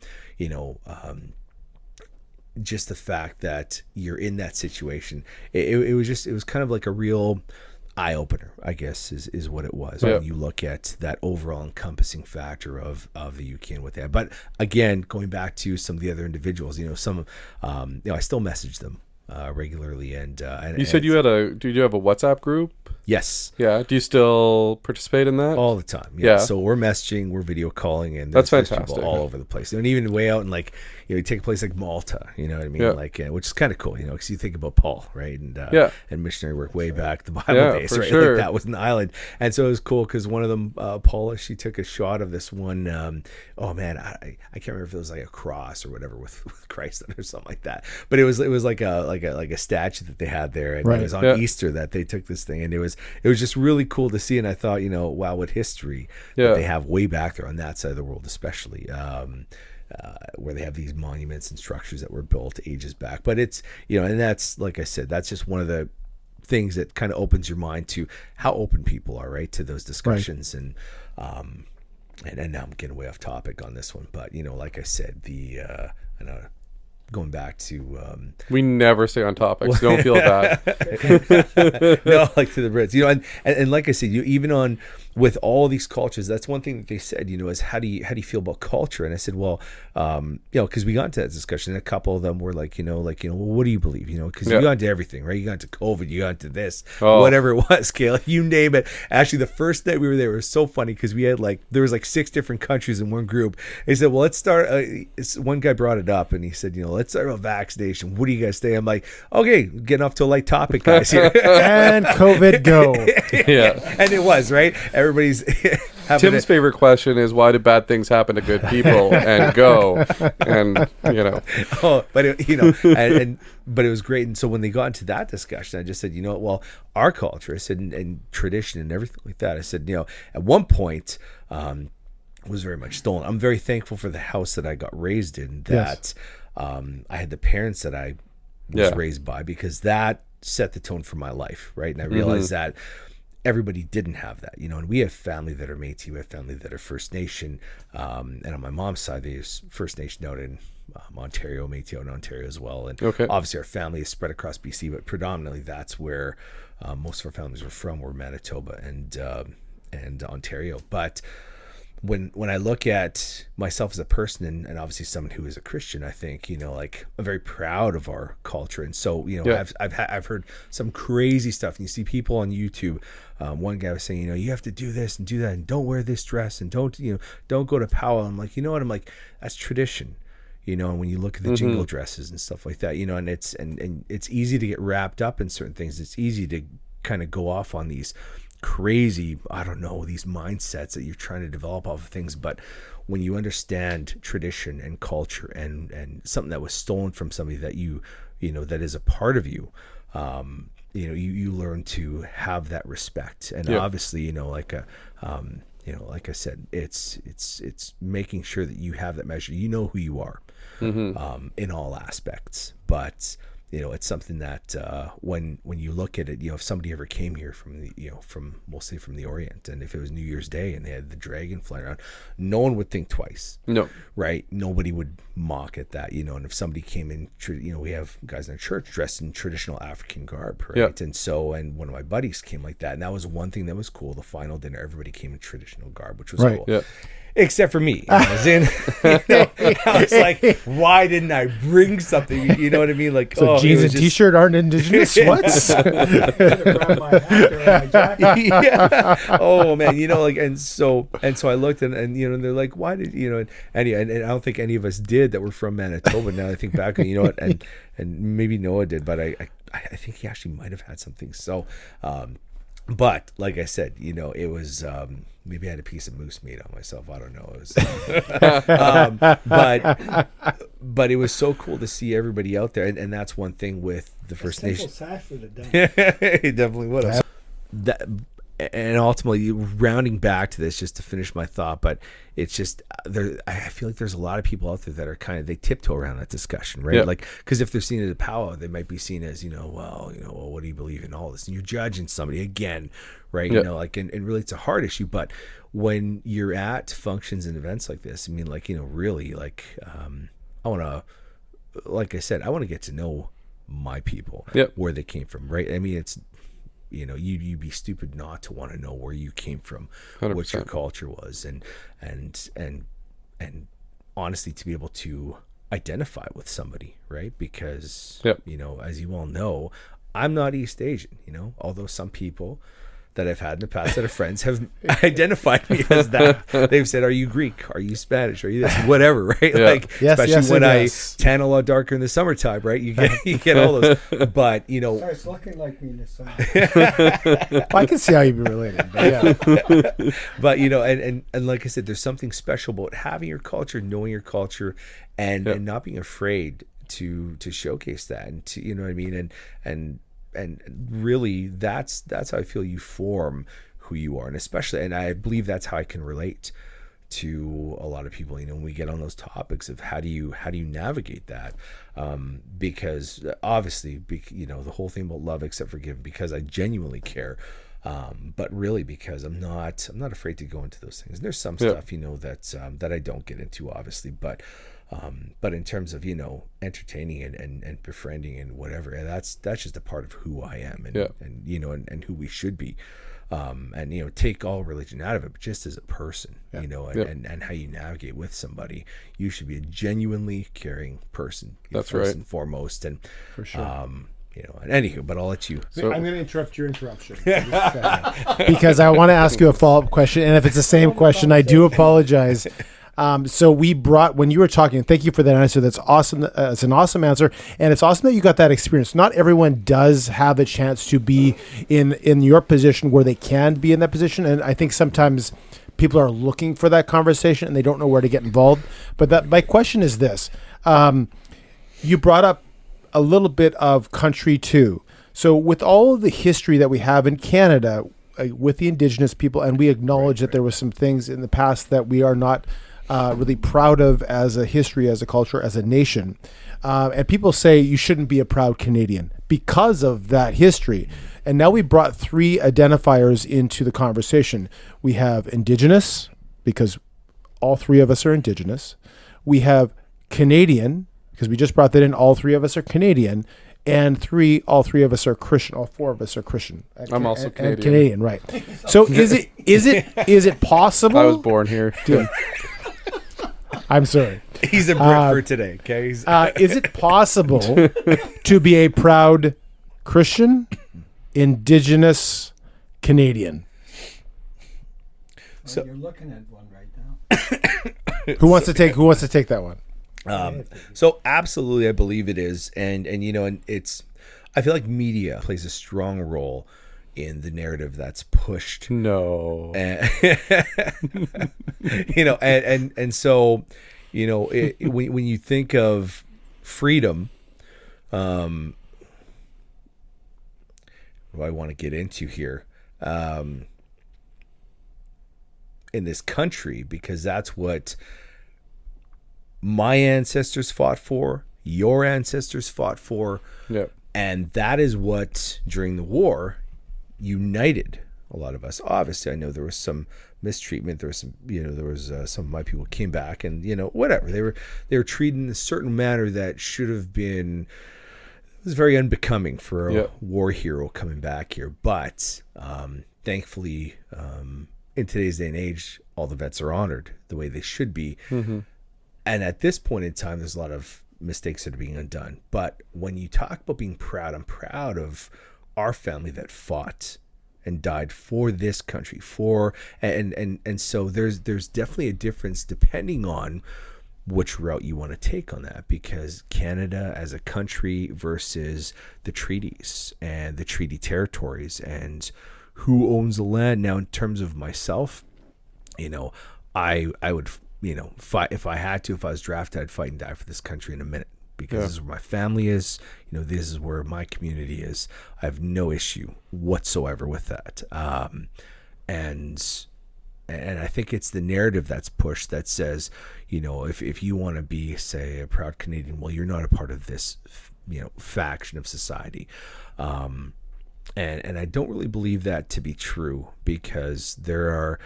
just the fact that you're in that situation, it was kind of like a real eye opener, I guess, is what it was when you look at that overall encompassing factor of the UK and what they have. But again, going back to some of the other individuals, some I still message them regularly, and you said you do you have a WhatsApp group? Yes. Yeah. Do you still participate in that? All the time. Yeah. So we're messaging, we're video calling, and that's there's fantastic. People all over the place. And even way out in you take a place like Malta, you know what I mean? Which is kind of cool, because you think about Paul, right? And and missionary work way back, the Bible days, right? Sure. Like that was an island. And so it was cool because one of them, Paula, she took a shot of this one, I can't remember if it was like a cross or whatever with Christ on it or something like that. But it was like a statue that they had there, and it was on Easter that they took this thing, and it was just really cool to see. And I thought, wow, what history that they have way back there on that side of the world, especially where they have these monuments and structures that were built ages back. But it's, and that's, like I said, that's just one of the things that kind of opens your mind to how open people are, right, to those discussions. And now I'm getting way off topic on this one, but like I said, I know, going back to we never stay on topic, so don't feel bad. No, like to the Brits, and like I said, even on with all these cultures, that's one thing that they said, is how do you feel about culture? And I said, well, because we got into that discussion, and a couple of them were like, well, what do you believe? Because you got into everything, right? You got into COVID, you got into this, whatever it was, Kale, you name it. Actually, the first night we were there, it was so funny because we had there was 6 different countries in one group. He said, well, let's start. One guy brought it up, and he said, let's start about vaccination. What do you guys think? I'm like, okay, getting off to a light topic, guys here. And COVID go. Yeah. And it was, right? Everybody's Tim's favorite question is, why do bad things happen to good people and go? And but but it was great. And so when they got into that discussion, I just said, well, our culture, I said, and tradition and everything like that, I said, at one point was very much stolen. I'm very thankful for the house that I got raised in, that I had the parents that I was raised by, because that set the tone for my life, right? And I realized that everybody didn't have that, and we have family that are Métis, we have family that are First Nation, and on my mom's side, there's First Nation out in Ontario, Métis out in Ontario as well, and obviously our family is spread across BC, but predominantly that's where most of our families were from, were Manitoba and Ontario. But when I look at myself as a person, and obviously someone who is a Christian, I think, I'm very proud of our culture. And so, I've heard some crazy stuff, and you see people on YouTube. One guy was saying, you have to do this and do that, and don't wear this dress, and don't go to powwow. I'm like, I'm like, that's tradition. And when you look at the jingle dresses and stuff like that, and it's easy to get wrapped up in certain things. It's easy to kind of go off on these crazy, these mindsets that you're trying to develop off of things. But when you understand tradition and culture and something that was stolen from somebody that that is a part of you, you learn to have that respect. And obviously, like I said, it's making sure that you have that measure. You know who you are in all aspects. But it's something that when you look at it, if somebody ever came here from we'll say from the Orient, and if it was New Year's Day and they had the dragon flying around, no one would think twice. No, right? Nobody would mock at that, And if somebody came in, we have guys in our church dressed in traditional African garb, right? And one of my buddies came like that, and that was one thing that was cool. The final dinner, everybody came in traditional garb, which was cool. Yeah. Except for me, I was like, why didn't I bring something? You know what I mean? Like, so jeans and t-shirt aren't Indigenous sweats. Oh man, and so I looked and they're like, why did and I don't think any of us did that were from Manitoba. Now I think back, and maybe Noah did, but I think he actually might have had something. So, but like I said, it was. Maybe I had a piece of moose meat on myself. I don't know. It was, but it was so cool to see everybody out there, and that's one thing with the First Nation. It definitely would have. And ultimately, rounding back to this, just to finish my thought, but it's just I feel like there's a lot of people out there that are they tiptoe around that discussion, right? Like, because if they're seen as a powwow, they might be seen as well, what do you believe in, all this, and you're judging somebody again, right? And really, it's a hard issue. But when you're at functions and events like this, I mean, really, I want to, like I said, I want to get to know my people, where they came from, right? I mean, it's. You'd be stupid not to want to know where you came from, 100%. What your culture was, and honestly, to be able to identify with somebody, right? Because as you all know, I'm not East Asian. Although some people that I've had in the past that are friends have identified me as that. They've said, "Are you Greek? Are you Spanish? Are you this? Whatever?" Right? Especially when I tan a lot darker in the summertime, right? You get all those. But sorry, it's looking like me in the summer. I can see how you'd be related. But but and like I said, there's something special about having your culture, knowing your culture, and not being afraid to showcase that, and to what I mean, and really that's how I feel you form who you are, and especially, and I believe that's how I can relate to a lot of people, when we get on those topics of how do you navigate that, because obviously, the whole thing about love, accept, forgive, because I genuinely care, but really because I'm not afraid to go into those things. And there's some stuff that I don't get into, obviously, but in terms of entertaining and befriending and whatever, that's just a part of who I am, and who we should be. and take all religion out of it, but just as a person, and how you navigate with somebody, you should be a genuinely caring person. That's first right. and foremost, and For sure. And anywho, but I'll let you. I'm going to interrupt your interruption because I want to ask you a follow-up question, and if it's the same question, I do apologize. So when you were talking, thank you for that answer. That's awesome. It's an awesome answer, and it's awesome that you got that experience. Not everyone does have a chance to be in your position where they can be in that position, and I think sometimes people are looking for that conversation and they don't know where to get involved. But my question is this: you brought up a little bit of country too. So with all of the history that we have in Canada with the Indigenous people, and we acknowledge that there was some things in the past that we are not really proud of as a history, as a culture, as a nation. And people say you shouldn't be a proud Canadian because of that history. And now we brought 3 identifiers into the conversation. We have Indigenous, because all 3 of us are Indigenous. We have Canadian, because we just brought that in. All 3 of us are Canadian. And all 3 of us are Christian. All 4 of us are Christian. I'm also Canadian. And Canadian, right? So is it possible? I was born here. I'm sorry. He's a Brit for today. Okay. Is it possible to be a proud Christian, Indigenous Canadian? Well, you're looking at one right now. Who wants to take that one? So absolutely, I believe it is, and it's. I feel like media plays a strong role in the narrative that's pushed. No. And, and so, when you think of freedom, what do I want to get into here? In this country, because that's what my ancestors fought for, your ancestors fought for. Yeah. And that is what, during the war, united a lot of us. Obviously, I know there was some mistreatment. There was some, some of my people came back, and whatever, they were treated in a certain manner that should have been. It was very unbecoming for a war hero coming back here. But thankfully, in today's day and age, all the vets are honored the way they should be. Mm-hmm. And at this point in time, there's a lot of mistakes that are being undone. But when you talk about being proud, I'm proud of our family that fought and died for this country, and so there's definitely a difference depending on which route you want to take on that, because Canada as a country versus the treaties and the treaty territories and who owns the land. Now, in terms of myself, I would fight if I had to. If I was drafted, I'd fight and die for this country in a minute, because this is where my family is. This is where my community is. I have no issue whatsoever with that. And I think it's the narrative that's pushed that says, if you want to be, say, a proud Canadian, well, you're not a part of this, faction of society. And I don't really believe that to be true, because there are,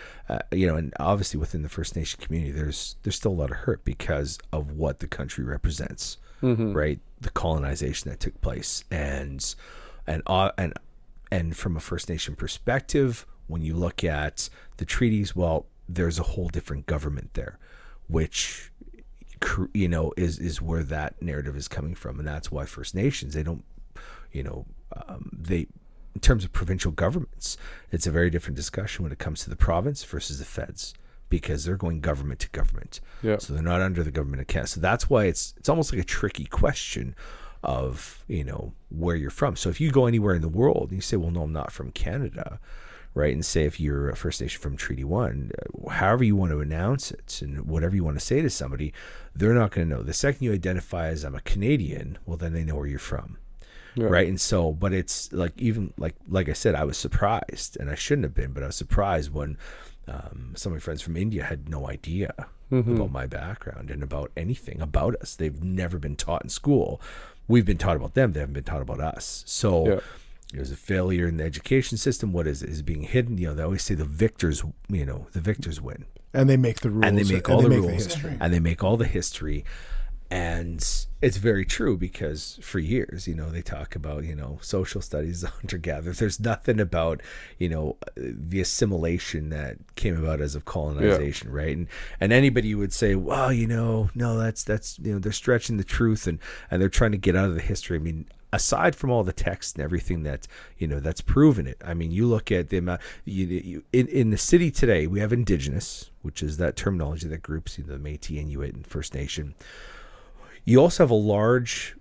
and obviously within the First Nation community, there's still a lot of hurt because of what the country represents, right? The colonization that took place, and from a First Nation perspective, when you look at the treaties, well, there's a whole different government there, which is where that narrative is coming from, and that's why First Nations, they don't, in terms of provincial governments, it's a very different discussion when it comes to the province versus the feds, because they're going government to government. Yeah. So they're not under the government of Canada. So that's why it's almost like a tricky question of, where you're from. So if you go anywhere in the world and you say, well, no, I'm not from Canada, right? And say if you're a First Nation from Treaty 1, however you want to announce it and whatever you want to say to somebody, they're not going to know. The second you identify as I'm a Canadian, well, then they know where you're from. Yeah. Right. And so, but it's like, even like I said, I was surprised, and I shouldn't have been, but I was surprised when some of my friends from India had no idea about my background and about anything about us. They've never been taught in school. We've been taught about them. They haven't been taught about us. So there's a failure in the education system. What is being hidden? They always say the victors win. And they make the rules. And they make all the rules. And they make all the history. And it's very true, because for years, they talk about, social studies, hunter-gatherer. There's nothing about, the assimilation that came about as of colonization, right? And anybody would say, well, no, that's they're stretching the truth, and they're trying to get out of the history. I mean, aside from all the text and everything that, that's proven it. I mean, you look at the amount, in the city today, we have Indigenous, which is that terminology that groups the Métis, Inuit, and First Nation. You also have a large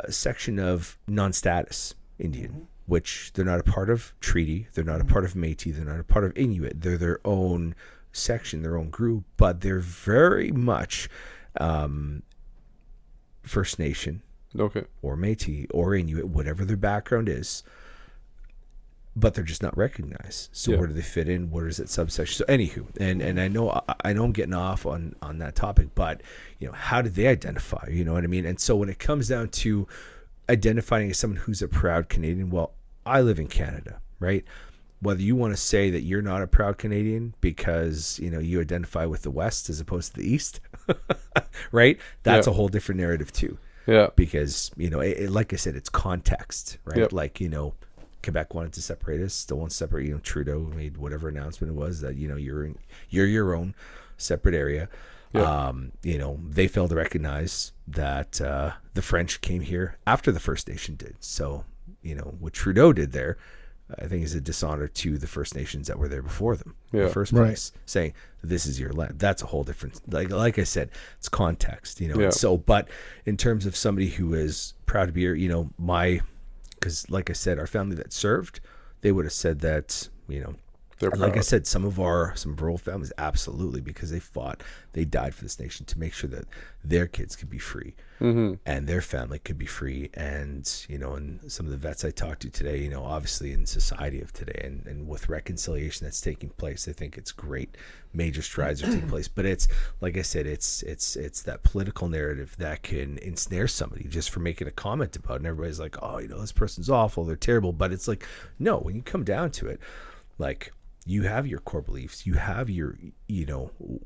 section of non-status Indian, which they're not a part of treaty. They're not a part of Métis. They're not a part of Inuit. They're their own section, their own group, but they're very much First Nation, or Métis, or Inuit, whatever their background is. But they're just not recognized. So where do they fit in? Where is it subsection? So anywho, and I know I'm getting off on that topic, but how did they identify? You know what I mean? And so when it comes down to identifying as someone who's a proud Canadian, well, I live in Canada, right? Whether you want to say that you're not a proud Canadian because you identify with the West as opposed to the East, right? That's a whole different narrative too. Yeah. Because like I said, it's context, right? Yep. Like Quebec wanted to separate us, still wants to separate. Trudeau made whatever announcement it was that you're your own separate area. Yep. They failed to recognize that the French came here after the First Nation did. So what Trudeau did there, I think, is a dishonor to the First Nations that were there before them in the first place, saying this is your land. That's a whole different, like I said, it's context. And so, but in terms of somebody who is proud to be here, because like I said, our family that served, they would have said that, like I said, some of our old families, absolutely, because they fought, they died for this nation to make sure that their kids could be free, and their family could be free. And, and some of the vets I talked to today, obviously in society of today and with reconciliation that's taking place, I think it's great. Major strides are taking place, but it's, like I said, it's that political narrative that can ensnare somebody just for making a comment about it. And everybody's like, oh, this person's awful, they're terrible. But it's like, no, when you come down to it, like, you have your core beliefs, you have your,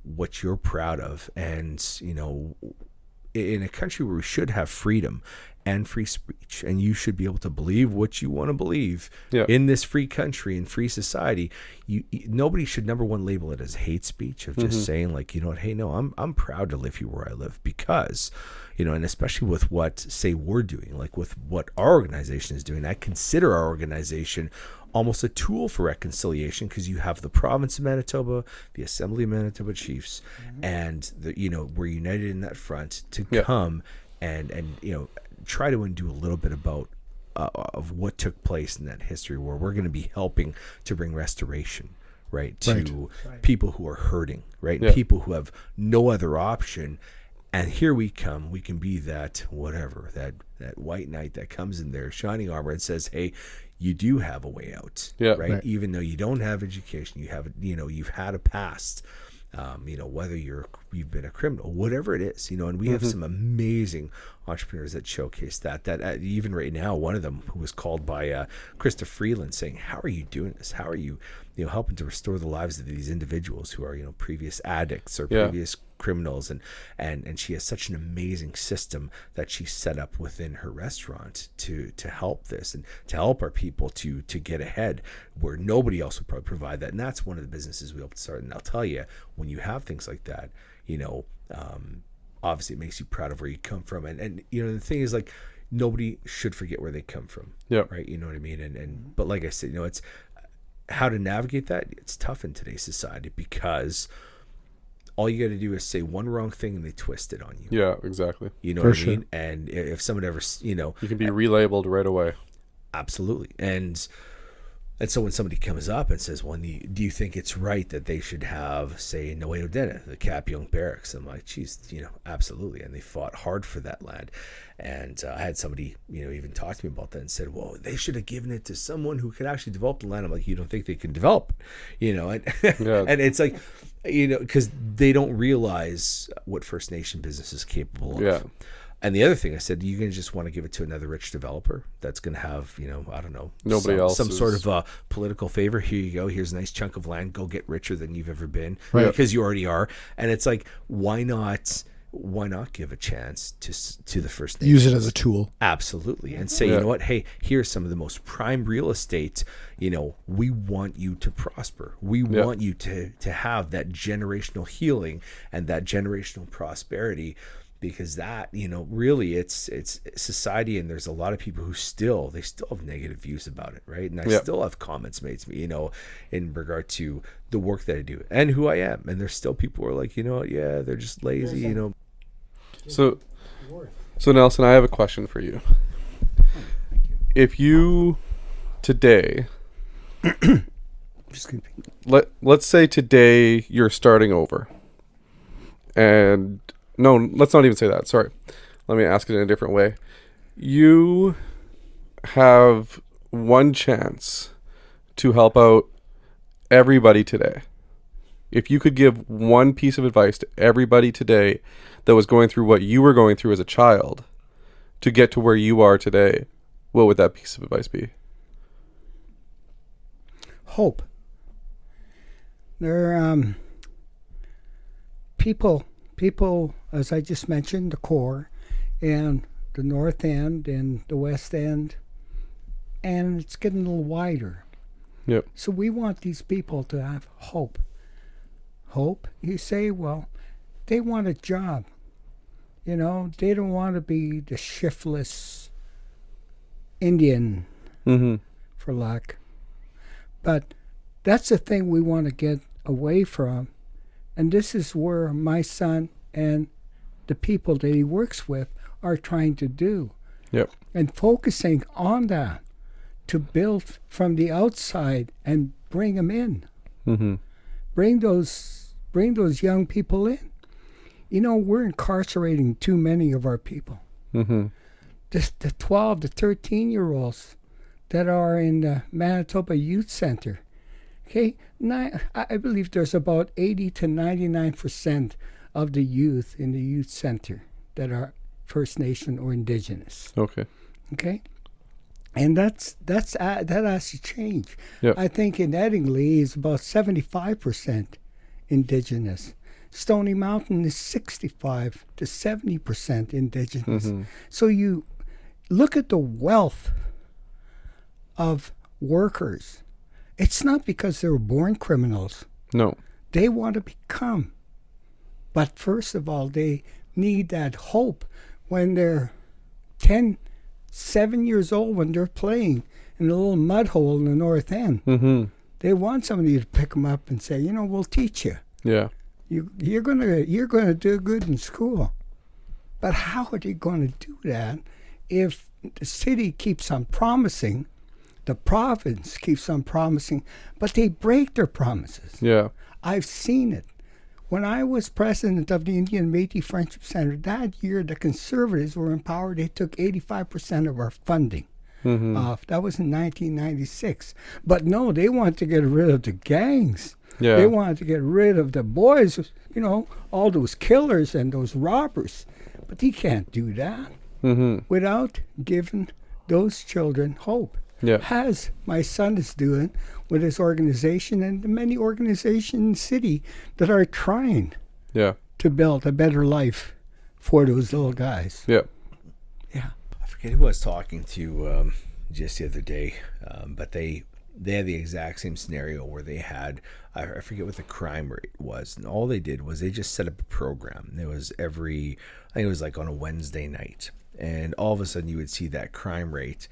what you're proud of. And, in a country where we should have freedom and free speech, and you should be able to believe what you want to believe in this free country and free society, nobody should, number one, label it as hate speech of just saying like, hey, no, I'm proud to live here where I live, because, and especially with what, say, we're doing, like with what our organization is doing, I consider our organization almost a tool for reconciliation, because you have the province of Manitoba, the Assembly of Manitoba Chiefs, and we're united in that front to come and try to undo a little bit about of what took place in that history, where we're going to be helping to bring restoration, right, to people who are hurting, right, people who have no other option. And here we come. We can be that whatever, that white knight that comes in there, shining armor, and says, "Hey, you do have a way out, right? Even though you don't have education, you have, you've had a past, whether you've been a criminal, whatever it is, and we have some amazing entrepreneurs that showcase that even right now, one of them who was called by Krista Freeland saying, how are you doing this? How are you, helping to restore the lives of these individuals who are, previous addicts or previous criminals, and she has such an amazing system that she set up within her restaurant to help this and to help our people to get ahead where nobody else would probably provide that. And that's one of the businesses we hope to start. And I'll tell you, when you have things like that, obviously it makes you proud of where you come from, and the thing is, like, nobody should forget where they come from, right? You know what I mean? And but like I said, it's how to navigate that. It's tough in today's society, because all you got to do is say one wrong thing and they twist it on you. Yeah, exactly. You know what I mean? And if someone ever, you can be relabeled right away. Absolutely. And so when somebody comes up and says, well, do you think it's right that they should have, say, Noe-Odena, the Cap Young Barracks? I'm like, geez, absolutely. And they fought hard for that land. And I had somebody, even talk to me about that and said, well, they should have given it to someone who could actually develop the land. I'm like, you don't think they can develop it? And it's like, because they don't realize what First Nation business is capable of. Yeah. And the other thing I said, you're going to just want to give it to another rich developer that's going to have, I don't know, some sort of political favor. Here you go. Here's a nice chunk of land. Go get richer than you've ever been, because you already are. And it's like, why not why not give a chance to the First Nations? Use it as a tool. Absolutely. And say, you know what, hey, here's some of the most prime real estate. We want you to prosper. We want you to have that generational healing and that generational prosperity, because that, really it's society. And there's a lot of people who still have negative views about it. Right. And I still have comments made to me, in regard to the work that I do and who I am. And there's still people who are like, they're just lazy, So Nelson, I have a question for you. If you today, let's say today you're starting over, and no, let's not even say that. Sorry. Let me ask it in a different way. You have one chance to help out everybody today. If you could give one piece of advice to everybody today that was going through what you were going through as a child to get to where you are today, what would that piece of advice be? Hope. There people, as I just mentioned, the core and the north end and the west end, and it's getting a little wider. Yep. So we want these people to have hope. Hope, you say, well, they want a job. They don't want to be the shiftless Indian, for lack. But that's the thing we want to get away from. And this is where my son and the people that he works with are trying to do. Yep. And focusing on that to build from the outside and bring them in. Mm-hmm. Bring those young people in. We're incarcerating too many of our people. Mm-hmm. The 12 to 13-year-olds that are in the Manitoba Youth Center. Okay, I believe there's about 80 to 99% of the youth in the youth center that are First Nation or Indigenous. Okay. Okay, and that has to change. Yep. I think in Edingley is about 75% Indigenous. Stony Mountain is 65 to 70% Indigenous. Mm-hmm. So you look at the wealth of workers. It's not because they were born criminals. No. They want to become. But first of all, they need that hope when they're 7 years old, when they're playing in a little mud hole in the north end. Mm-hmm. They want somebody to pick them up and say, we'll teach you. Yeah. You're gonna do good in school. But how are they going to do that if the city keeps on promising, the province keeps on promising, but they break their promises? Yeah. I've seen it. When I was president of the Indian Métis Friendship Center, that year the Conservatives were in power. They took 85% of our funding off. That was in 1996. But no, they want to get rid of the gangs. Yeah. They wanted to get rid of the boys, all those killers and those robbers. But he can't do that without giving those children hope. Yeah. As my son is doing with his organization and the many organizations in the city that are trying to build a better life for those little guys. Yeah. Yeah. I forget who I was talking to just the other day, but they had the exact same scenario where they had, I forget what the crime rate was, and all they did was they just set up a program. It was I think it was like on a Wednesday night, and all of a sudden you would see that crime rate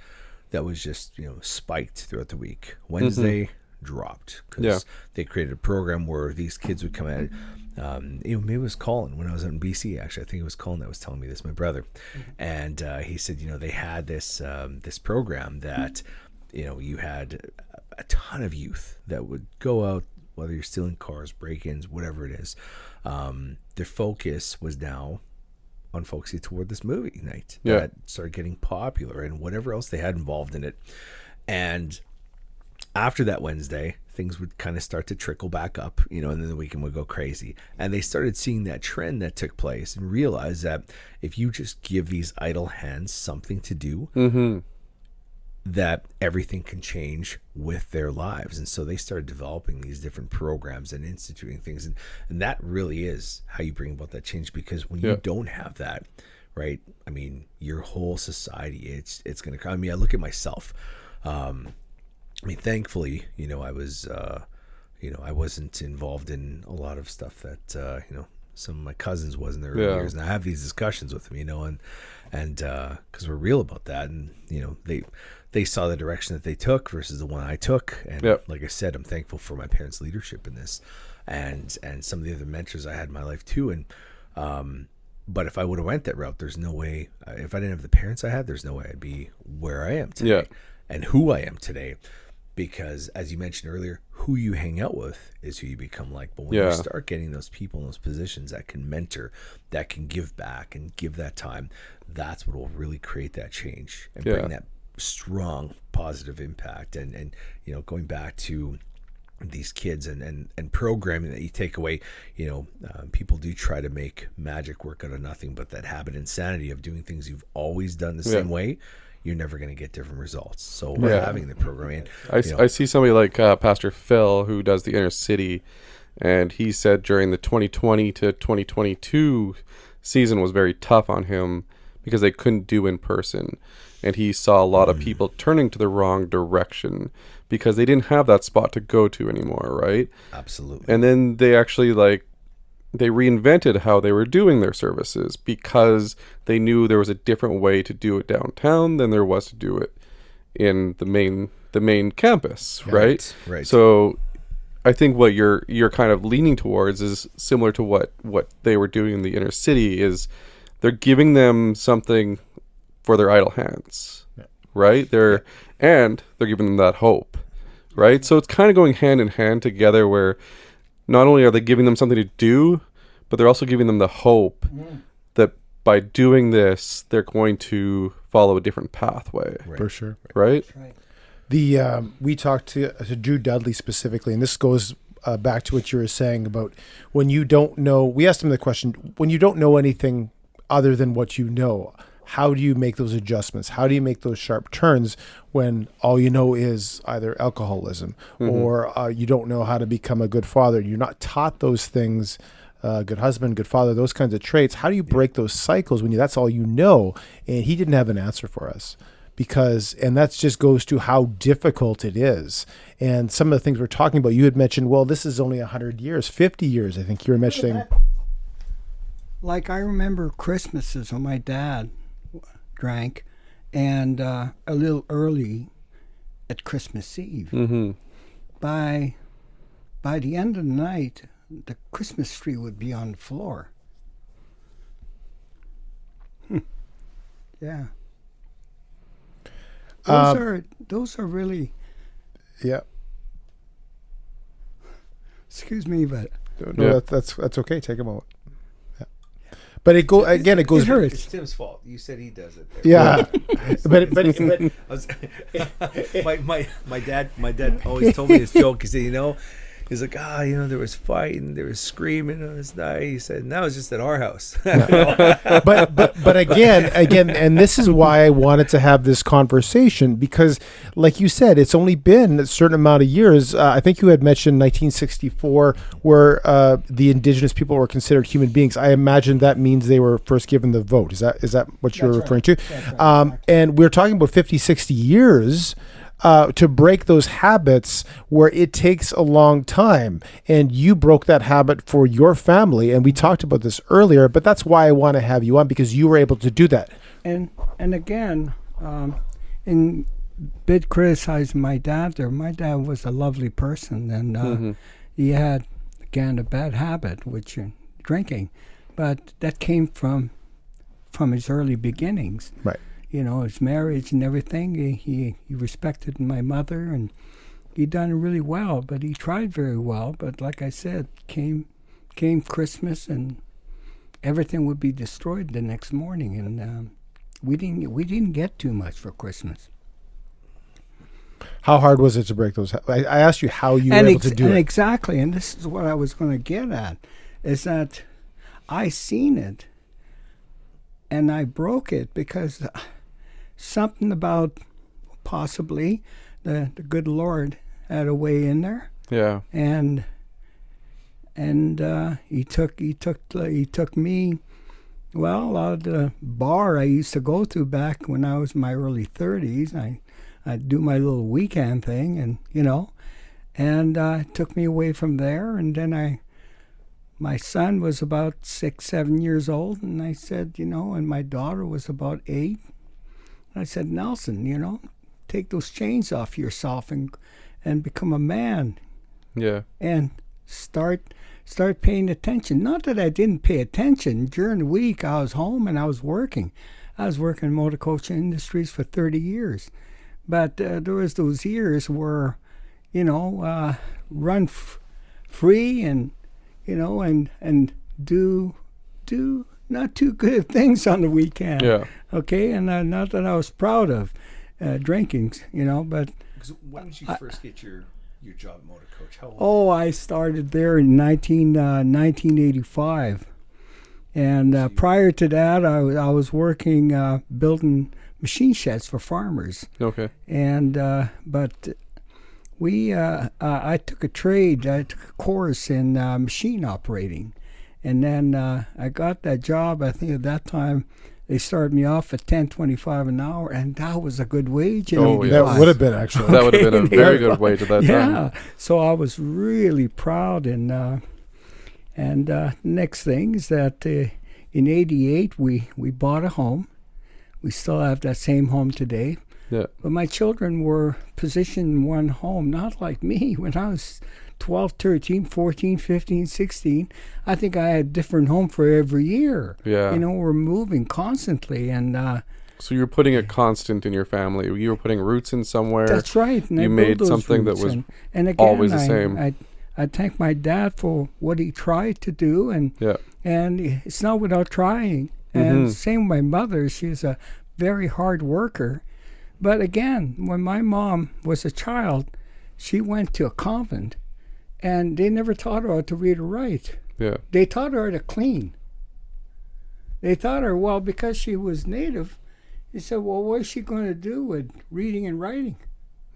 that was just spiked throughout the week. Wednesday dropped because they created a program where these kids would come at maybe it was Colin when I was in BC. Actually, I think it was Colin that was telling me this, my brother, and he said they had this program that you had a ton of youth that would go out, whether you're stealing cars, break-ins, whatever it is. Their focus was now on focusing toward this movie night that started getting popular and whatever else they had involved in it. And after that Wednesday, things would kind of start to trickle back up, and then the weekend would go crazy. And they started seeing that trend that took place and realized that if you just give these idle hands something to do, that everything can change with their lives. And so they started developing these different programs and instituting things. And that really is how you bring about that change, because when you don't have that, right, I mean, your whole society, it's going to come. I mean, I look at myself. I mean, thankfully, I was, I wasn't involved in a lot of stuff that, some of my cousins was in their early years. And I have these discussions with them, and because we're real about that. And, they saw the direction that they took versus the one I took. And like I said, I'm thankful for my parents' leadership in this and some of the other mentors I had in my life too. And, but if I would have went that route, there's no way, if I didn't have the parents I had, there's no way I'd be where I am today and who I am today. Because as you mentioned earlier, who you hang out with is who you become like. But when you start getting those people in those positions that can mentor, that can give back and give that time, that's what will really create that change and bring that strong positive impact. And going back to these kids and programming that you take away, people do try to make magic work out of nothing, but that habit insanity of doing things you've always done the same way, you're never going to get different results. So having the programming, I see somebody like Pastor Phil, who does the inner city, and he said during the 2020 to 2022 season was very tough on him because they couldn't do in person. And he saw a lot of people turning to the wrong direction because they didn't have that spot to go to anymore, right? Absolutely. And then they actually they reinvented how they were doing their services because they knew there was a different way to do it downtown than there was to do it in the main campus, right? Right. So I think what you're kind of leaning towards is similar to what they were doing in the inner city. Is they're giving them something for their idle hands, right? They're giving them that hope, right? So it's kind of going hand in hand together, where not only are they giving them something to do, but they're also giving them the hope that by doing this, they're going to follow a different pathway. For sure. Right? We talked to Drew Dudley specifically, and this goes back to what you were saying about when you don't know. We asked him the question, when you don't know anything other than what you know, how do you make those adjustments? How do you make those sharp turns when all you know is either alcoholism or you don't know how to become a good father? You're not taught those things, good husband, good father, those kinds of traits. How do you break those cycles when that's all you know? And he didn't have an answer for us and that just goes to how difficult it is. And some of the things we're talking about, you had mentioned, well, this is only 100 years, 50 years, I think you were mentioning. Like I remember Christmases when my dad drank, and a little early at Christmas Eve. By the end of the night, the Christmas tree would be on the floor. Yeah. Those are really. Yeah. Excuse me, but no, that's okay. Take a moment. But it goes. It hurts. It's Tim's fault. You said he does it. Yeah, but my dad always told me this joke. He said, he's like, there was fighting, there was screaming, it was nice. He said, now it's just at our house. but again, and this is why I wanted to have this conversation, because, like you said, it's only been a certain amount of years. I think you had mentioned 1964, where the Indigenous people were considered human beings. I imagine that means they were first given the vote. Is that what you're referring to? Right. And we're talking about 50, 60 years. To break those habits where it takes a long time. And you broke that habit for your family. And we talked about this earlier, but that's why I want to have you on, because you were able to do that. And again, in bit criticizing my dad there, my dad was a lovely person. And he had, again, a bad habit, which is drinking. But that came from his early beginnings. Right. His marriage and everything. He respected my mother, and he done really well. But he tried very well. But like I said, came Christmas, and everything would be destroyed the next morning. And we didn't get too much for Christmas. How hard was it to break those? I asked you how you were able to do it. Exactly, and this is what I was going to get at, is that I seen it, and I broke it because something about possibly the good Lord had a way in there, Yeah. and he took me. Well, the bar I used to go to back when I was in my early 30s, I'd do my little weekend thing, and took me away from there. And then my son was about 6, 7 years old, and I said, and my daughter was about 8. I said, Nelson, take those chains off yourself and become a man. Yeah. And start paying attention. Not that I didn't pay attention. During the week, I was home and I was working. I was working in motor coach industries for 30 years. But there was those years where, run free and, and do not too good things on the weekend. Yeah. Okay, and not that I was proud of drinking, but... When did you first get your job motor coach? How old? Oh, I started there in 1985. And prior to that, I was working building machine sheds for farmers. Okay. And but I took a trade. I took a course in machine operating, and then I got that job. I think at that time they started me off at $10.25 an hour, and that was a good wage. Oh, yeah. That would have been actually. That would have been a very good wage at that time. Yeah, so I was really proud, and next thing is that in '88 we bought a home. We still have that same home today. Yeah. But my children were positioned in one home, not like me. When I was 12, 13, 14, 15, 16, I think I had a different home for every year. Yeah. We're moving constantly, and So you were putting a constant in your family. You were putting roots in somewhere. that's right. And I You built made those something that roots, was and again, always the same. I thank my dad for what he tried to do, and it's not without trying. And same with my mother. She's a very hard worker. But again, when my mom was a child, she went to a convent, and they never taught her how to read or write. Yeah. They taught her how to clean. They taught her, well, because she was native, they said, well, what is she going to do with reading and writing?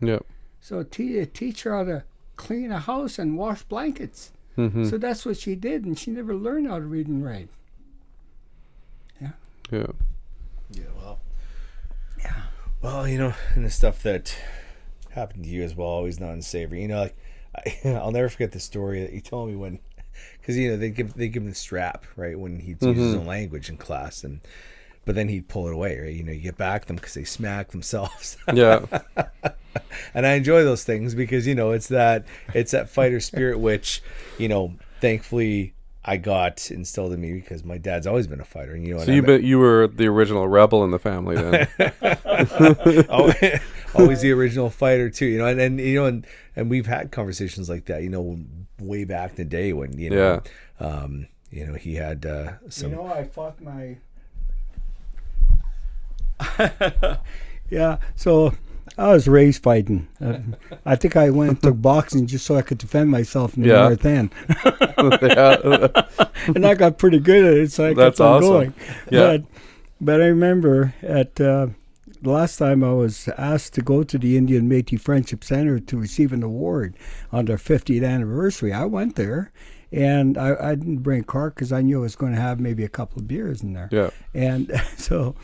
Yeah. So teach her how to clean a house and wash blankets. So that's what she did, and she never learned how to read and write. Yeah. Yeah, well, and the stuff that happened to you as well, always not unsavory. I'll never forget the story that you told me when, because they give him the strap right when he'd use his own language in class, but then he'd pull it away, right? You get back at them because they smack themselves. Yeah. And I enjoy those things because it's that fighter spirit which thankfully I got instilled in me because my dad's always been a fighter. And, So you were the original rebel in the family then. Always the original fighter too, and we've had conversations like that, way back in the day when he had some. I fought my. Yeah, so I was raised fighting. I think I went and took boxing just so I could defend myself in the North End. And I got pretty good at it, so I kept on going. Yeah. But I remember at the last time I was asked to go to the Indian Métis Friendship Center to receive an award on their 50th anniversary. I went there, and I didn't bring a car because I knew I was going to have maybe a couple of beers in there. Yeah. And so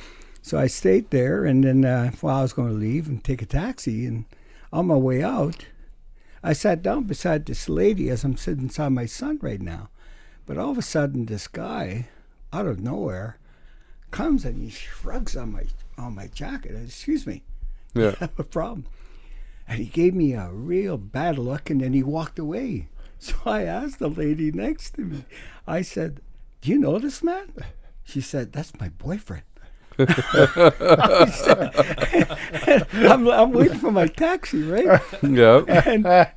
I stayed there, and then I was going to leave and take a taxi, and on my way out, I sat down beside this lady as I'm sitting beside my son right now. But all of a sudden, this guy, out of nowhere, comes and he shrugs on my jacket. Excuse me. Yeah. I have a problem. And he gave me a real bad look, and then he walked away. So I asked the lady next to me, I said, do you know this man? She said, that's my boyfriend. I said, I'm waiting for my taxi, right? Yeah. And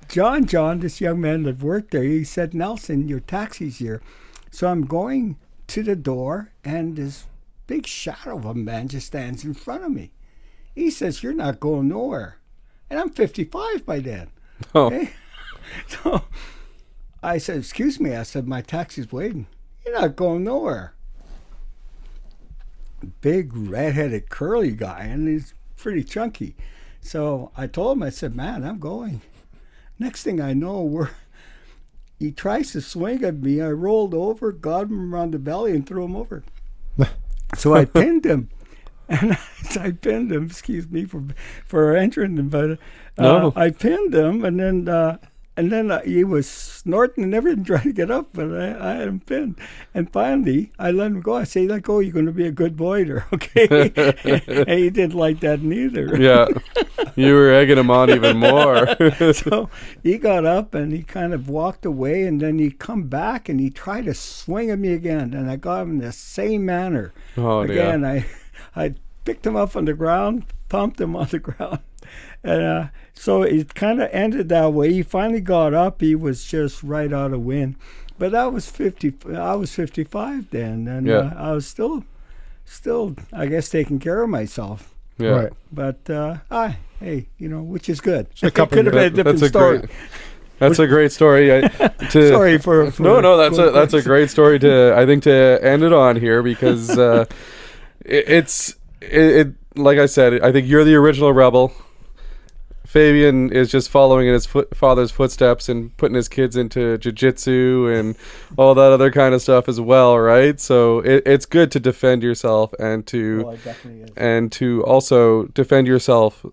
John, this young man that worked there, he said, Nelson, your taxi's here. So I'm going to the door, and this big shadow of a man just stands in front of me. He says, you're not going nowhere. And I'm 55 by then. Oh. Okay? So I said, excuse me. I said, my taxi's waiting. You're not going nowhere. Big, red-headed, curly guy, and he's pretty chunky. So I told him, I said, man, I'm going. Next thing I know, he tries to swing at me. I rolled over, got him around the belly, and threw him over. So I pinned him. And I pinned him, excuse me for entering him, but No. I pinned him, and then he was snorting and everything, trying to get up, but I had him pinned. And finally, I let him go. I say, let go, you're going to be a good boy there, okay? And he didn't like that neither. Yeah. You were egging him on even more. So he got up and he kind of walked away, and then he come back and he tried to swing at me again, and I got him in the same manner. Oh, Again, I picked him up on the ground, thumped him on the ground. And so it kind of ended that way. He finally got up. He was just right out of wind. But I was 55 then, and Yeah. I was still, I guess, taking care of myself. Yeah. Right. But hey, which is good. a couple It could have been a different story. That's a great story. Sorry for No, that's going a great story to end it on here, because it's like I said, I think you're the original rebel. Fabian is just following in his father's footsteps and putting his kids into jiu-jitsu and all that other kind of stuff as well, right? So it's good to defend yourself and Oh, it definitely is. to also defend yourself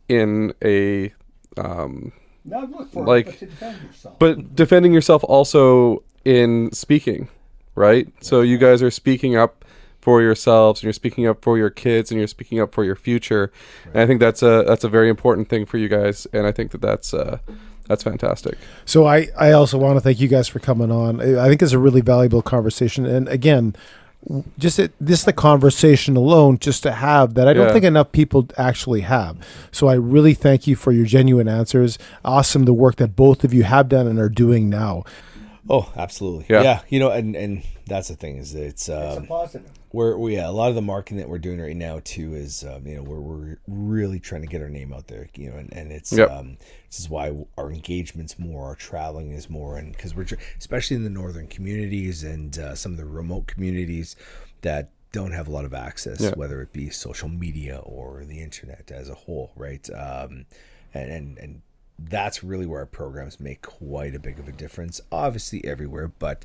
in a Not look for like- it, but to defend yourself. but defending yourself also in speaking, right? So you guys are speaking up for yourselves, and you're speaking up for your kids, and you're speaking up for your future. Right. And I think that's a very important thing for you guys, and I think that's fantastic. So I also want to thank you guys for coming on. I think it's a really valuable conversation. And again, just the conversation alone, just to have that, I don't think enough people actually have. So I really thank you for your genuine answers. Awesome, the work that both of you have done and are doing now. Oh, absolutely. Yeah. Yeah. And that's the thing, is it's a positive. a lot of the marketing that we're doing right now too is we're really trying to get our name out there, and it's this is why our engagement's more, our traveling is more, and because we're especially in the northern communities and some of the remote communities that don't have a lot of access, whether it be social media or the internet as a whole, right? And that's really where our programs make quite a big of a difference, obviously everywhere, but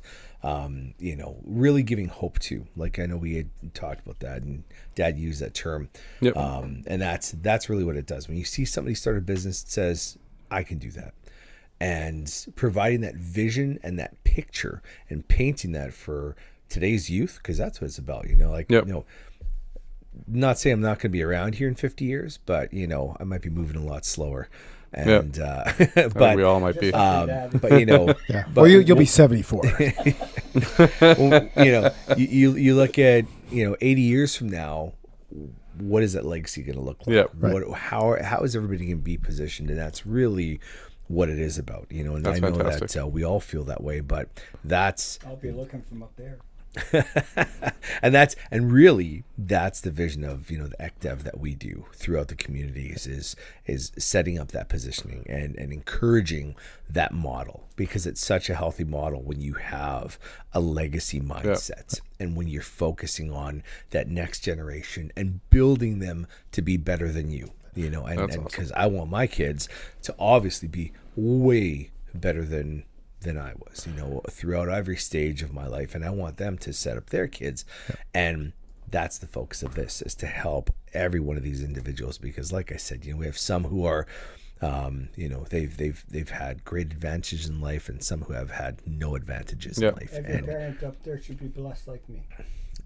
really giving hope to, like, I know we had talked about that and Dad used that term. Yep. And that's really what it does. When you see somebody start a business that says, I can do that, and providing that vision and that picture and painting that for today's youth, because that's what it's about, not saying I'm not going to be around here in 50 years, but I might be moving a lot slower. And but we all might be. But You'll be 74. you look at 80 years from now, what is that legacy going to look like? Yeah, right. How is everybody going to be positioned? And that's really what it is about, and that's I know fantastic. that we all feel that way, but that's I'll be looking from up there. and really that's the vision of the ECDEV that we do throughout the communities, is setting up that positioning and encouraging that model, because it's such a healthy model when you have a legacy mindset and when you're focusing on that next generation and building them to be better than you, and because I want my kids to obviously be way better than I was, throughout every stage of my life. And I want them to set up their kids. And that's the focus of this, is to help every one of these individuals, because like I said, we have some who are, they've had great advantages in life, and some who have had no advantages in life. Every parent up there should be blessed like me.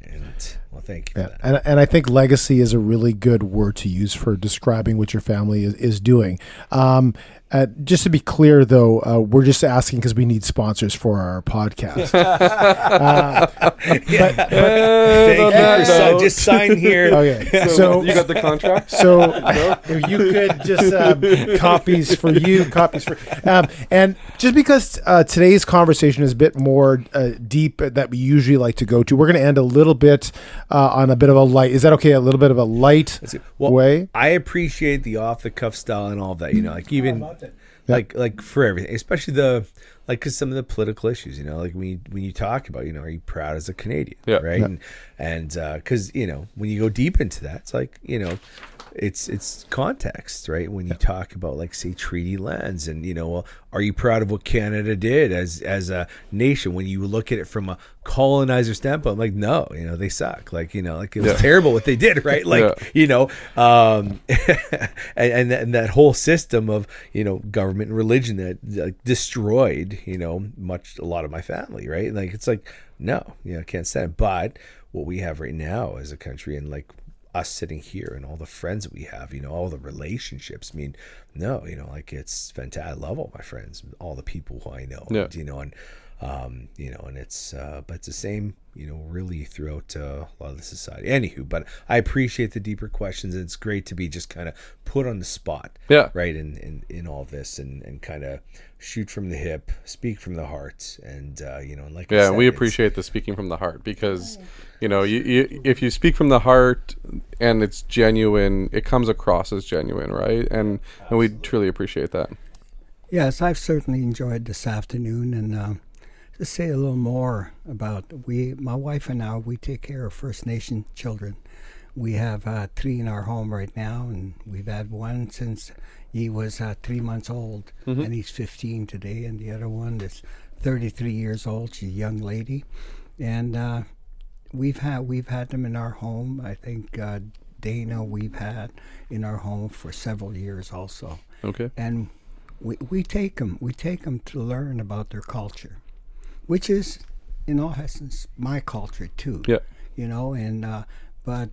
And well, thank you for that. And I think legacy is a really good word to use for describing what your family is doing. Just to be clear, though, we're just asking because we need sponsors for our podcast. Just sign here. Okay, So you got the contract? So if you could just copies for and just because today's conversation is a bit more deep that we usually like to go to, we're going to end a little bit on a bit of a light. Is that okay? A little bit of a light way. I appreciate the off the cuff style and all that. Like even like for everything, especially because some of the political issues. Like when you talk about, are you proud as a Canadian? Right. Yeah. And because when you go deep into that, it's like it's context, right? When you talk about, like, say, treaty lands, and well, are you proud of what Canada did as a nation? When you look at it from a colonizer standpoint, I'm like, no, they suck. Like, like, it was terrible what they did, right? Like, and that whole system of government and religion that, like, destroyed a lot of my family, right? Like, it's like, no, I can't stand it. But what we have right now as a country, and like us sitting here and all the friends that we have, all the relationships, I mean, no, like, it's fantastic. I love all my friends, all the people who I know, and it's but it's the same, really throughout a lot of the society. Anywho, but I appreciate the deeper questions, and it's great to be just kind of put on the spot, right, in all this, and kind of shoot from the hip, speak from the heart, and and like I said, we appreciate the speaking from the heart, because you if you speak from the heart and it's genuine, it comes across as genuine, right? And we truly appreciate that. Yes, I've certainly enjoyed this afternoon, and to say a little more about my wife and I, we take care of First Nation children. We have 3 in our home right now, and we've had one since he was 3 months old, and he's 15 today, and the other one is 33 years old. She's a young lady, and we've had them in our home. I think Dana we've had in our home for several years also. Okay. And we take them to learn about their culture, which is, in all essence, my culture too. Yeah. But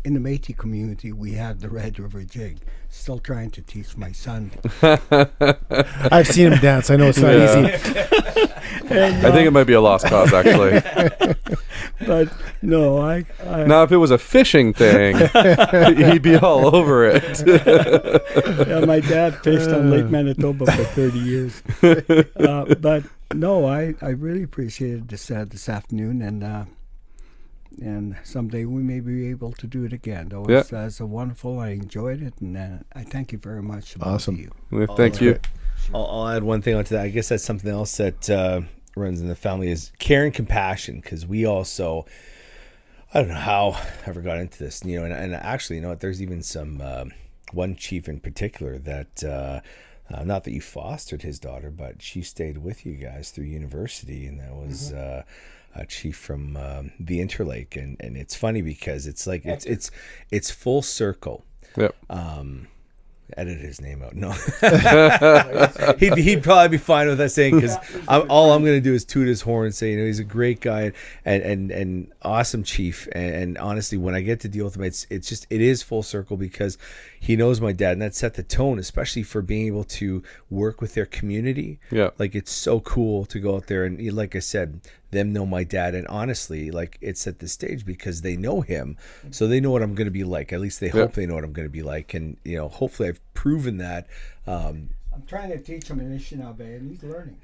in the Metis community, we have the Red River Jig. Still trying to teach my son. I've seen him dance. I know it's not easy. And, I think it might be a lost cause, actually. But no, I now, if it was a fishing thing, he'd be all over it. My dad fished on Lake Manitoba for 30 years. But no, I really appreciated this afternoon, and someday we may be able to do it again. Though it's a wonderful. I enjoyed it, and I thank you very much. Awesome. You. Well, thank you. I'll add one thing onto that. I guess that's something else that runs in the family is care and compassion, because we also, I don't know how I ever got into this, and actually, there's even some one chief in particular that not that you fostered his daughter, but she stayed with you guys through university, and that was a chief from the Interlake, and it's funny because it's like it's full circle. Yep. Edit his name out. No, he'd probably be fine with us saying, because all I'm going to do is toot his horn and say, he's a great guy and awesome chief. And honestly, when I get to deal with him, it is full circle, because he knows my dad, and that set the tone, especially for being able to work with their community. Yeah, like, it's so cool to go out there and, like I said, them know my dad, and honestly, like, it set the stage because they know him, so they know what I'm going to be like. At least they hope they know what I'm going to be like, and hopefully I've proven that. I'm trying to teach him Anishinaabe, and he's learning.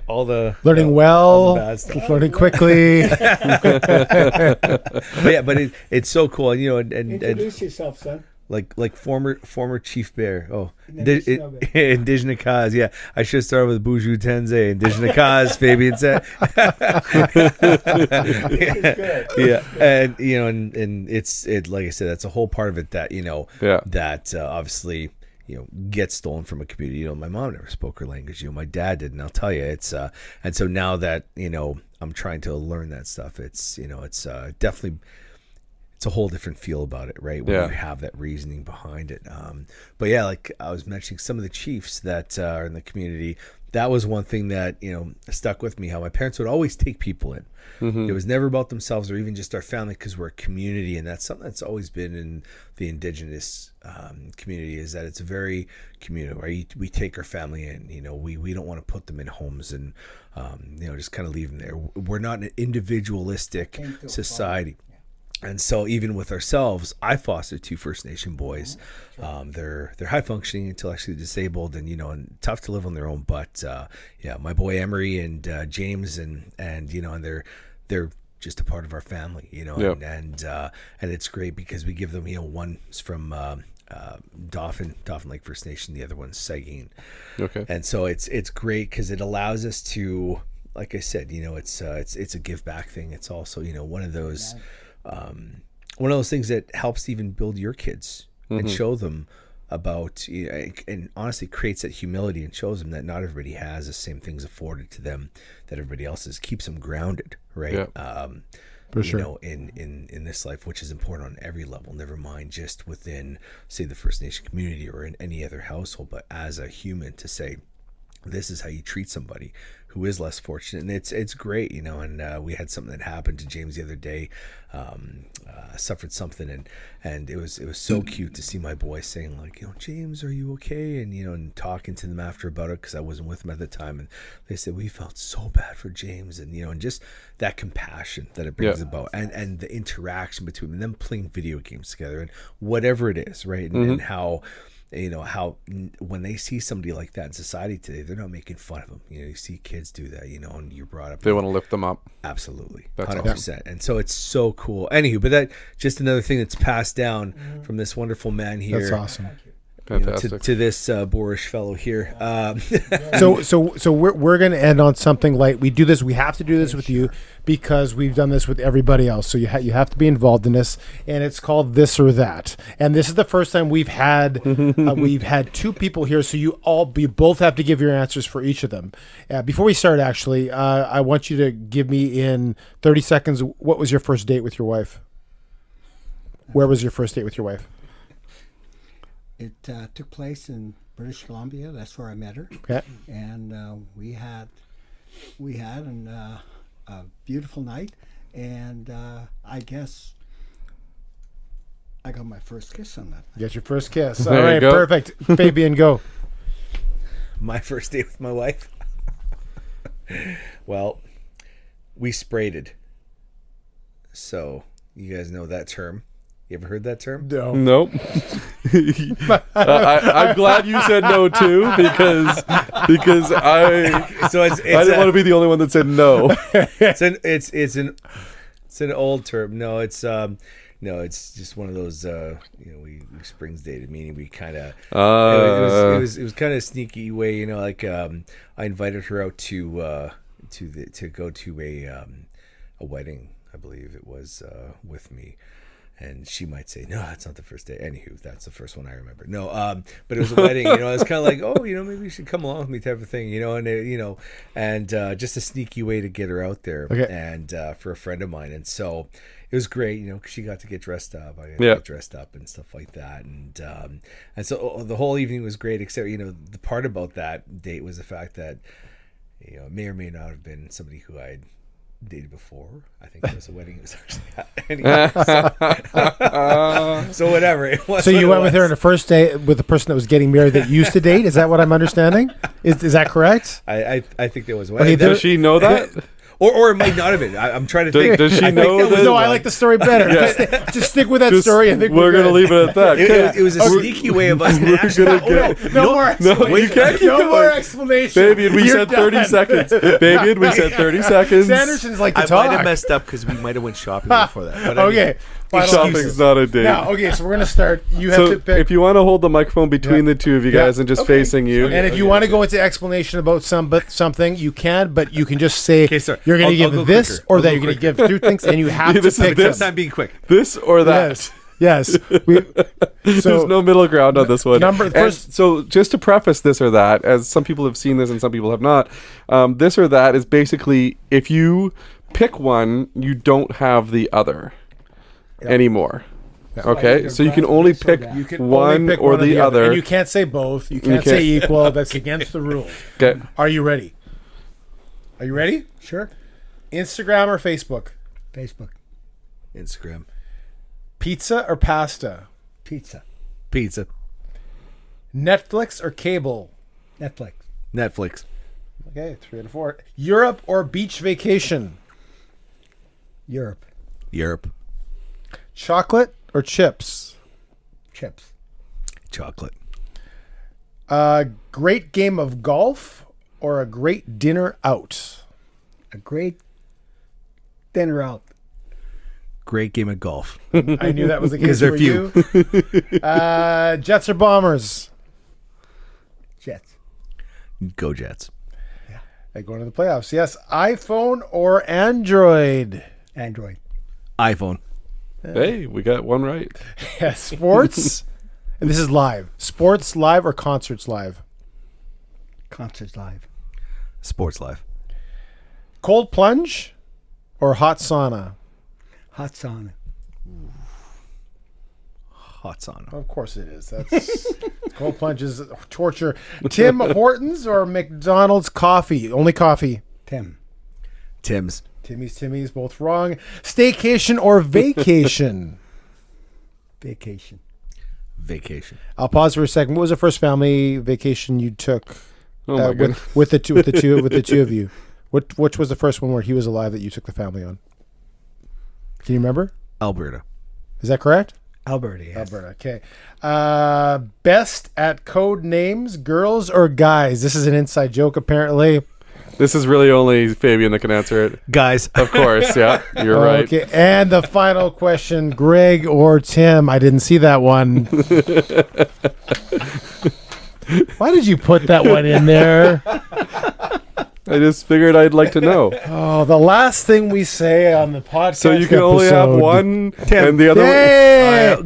All the learning learning quickly. But it's so cool, and introduce yourself, son. Like former Chief Bear. Oh, Indigenous Cause. Yeah, I should start with Buju Tenze. Indigenous Cause, Fabian said. Yeah, and it's like I said, that's a whole part of it that that obviously gets stolen from a community. My mom never spoke her language. My dad did, and I'll tell you, it's and so now that I'm trying to learn that stuff, it's it's definitely. It's a whole different feel about it, right? When you have that reasoning behind it. But yeah, like I was mentioning, some of the chiefs that are in the community, that was one thing that, stuck with me, how my parents would always take people in. It was never about themselves or even just our family, because we're a community. And that's something that's always been in the Indigenous community, is that it's a very communal, right? We take our family in, we don't want to put them in homes and, just kind of leave them there. We're not an individualistic society. And so even with ourselves, I fostered 2 First Nation boys. They're high functioning, intellectually disabled, and and tough to live on their own. But my boy Emery and James and they're just a part of our family, and it's great because we give them one's from Dauphin Lake First Nation, the other one's Saugeen. Okay. And so it's great because it allows us to, like I said, it's a give back thing. It's also one of those one of those things that helps even build your kids and show them about, and honestly creates that humility and shows them that not everybody has the same things afforded to them that everybody else is. Keeps them grounded, right? For sure. You know, in this life, which is important on every level, never mind just within, say, the First Nation community or in any other household, but as a human, to say, this is how you treat somebody who is less fortunate. And it's great, you know. And we had something that happened to James the other day, suffered something, and it was so cute to see my boy saying, like, you know, James, are you okay? And, you know, and talking to them after about it, because I wasn't with them at the time, and they said, we felt so bad for James. And, you know, and just that compassion that it brings about, and the interaction between them playing video games together and whatever it is, right? And how, you know, how when they see somebody like that in society today, they're not making fun of them. You know, you see kids do that, you know, and you're brought up. They want to lift them up. Absolutely. That's 100%. awesome. And so it's so cool. Anywho, but that just another thing that's passed down from this wonderful man here. That's awesome. You know, Fantastic. to this boorish fellow here. So we're going to end on something light. We do this. We have to do this with you because we've done this with everybody else. So you have to be involved in this, and it's called This or That. And this is the first time we've had two people here. So you both have to give your answers for each of them. Before we start, actually, I want you to give me in 30 seconds. What was your first date with your wife? Where was your first date with your wife? It took place in British Columbia. That's where I met her. Okay. And we had a beautiful night. And I guess I got my first kiss on that night. You got your first kiss. There All you right, go. perfect. Fabian, go. My first date with my wife. Well, we spraided. So you guys know that term. You ever heard that term? No. Nope. I'm glad you said no too, because I So it's didn't want to be the only one that said no. it's an old term. No, it's just one of those. You know, we springs dated, meaning we kind of. It was kind of a sneaky way, you know. Like I invited her out to go to a wedding, I believe it was, with me. And she might say, no, that's not the first day. Anywho, that's the first one I remember. No, but it was a wedding, you know. It's kind of like, oh, you know, maybe you should come along with me type of thing, you know. And, just a sneaky way to get her out there. Okay. And for a friend of mine. And so it was great, you know, because she got to get dressed up. I got to get dressed up and stuff like that. And so the whole evening was great, except, you know, the part about that date was the fact that, you know, it may or may not have been somebody who I'd dated before. I think it was a wedding. It was actually anyway, so whatever. It was So you what went it with her on was. a first date with the person that was getting married that you used to date? Is that what I'm understanding? Is that correct? I think there was one. Okay, Does she know that? Or it might not have been. I'm trying to think. Does she I think know there was that- No, one. I like the story better. Just stick with that story. I think we're gonna good. leave it at that. It was a sneaky way of us actually. No more explanation. you can't keep no going. more explanation. Fabian, we You're said 30 done. seconds. Fabian, we said 30 seconds. Sanderson's like to I talk. might have messed up because we might have went shopping before that. But Okay. Final Shopping's excuses. not a date. Now, okay, so we're gonna start. You have So to pick. if you want to hold the microphone between the two of you guys and just facing you. And if you want to go into explanation about something, you can, but you can just say Okay, sorry. you're going to I'll give go this quicker. or I'll that. go You're going to quicker. give two things, and you have to This is pick this them. I'm being quick. This or that. Yes. There's So no middle ground on this one. First, So just to preface this or that, as some people have seen this and some people have not, this or that is basically if you pick one, you don't have the other anymore. Okay, so you can only pick you can one only pick or one the other. and you can't say both. You can't say equal. That's against the rules. Okay. Are you ready? Are you ready? Sure. Instagram or Facebook? Facebook. Instagram. Pizza or pasta? Pizza. Pizza. Netflix or cable? Netflix. Netflix. Okay, 3 out of 4. Europe or beach vacation? Europe. Europe. Chocolate or chips? Chips. Chocolate. Great game of golf or a great dinner out? A great dinner out. Great game of golf. I knew that was the case Because they're for you. Jets or Bombers? Jets. Go Jets. They go into the playoffs. Yes. iPhone or Android? Android. iPhone. Hey, we got one right. Yeah, sports. And this is live. Sports live or concerts live? Concerts live. Sports live. Cold plunge or hot sauna? Hot sauna. Hot sauna. Of course it is. That's cold plunge is torture. Tim Hortons or McDonald's coffee? Only coffee. Tim's. Timmy's both wrong. Staycation or vacation? Vacation. Vacation. I'll pause for a second. What was the first family vacation you took Oh my goodness. with the two of you? Which was the first one where he was alive that you took the family on? Can you remember? Alberta. Is that correct? Alberta, yes. Alberta. Okay. Best at code names, girls or guys? This is an inside joke, apparently. This is really only Fabian that can answer it. Guys. Of course, yeah. You're right. Okay. And the final question, Greg or Tim? I didn't see that one. Why did you put that one in there? I just figured I'd like to know. Oh, the last thing we say on the podcast. So you can only have one, and the other one. Hey!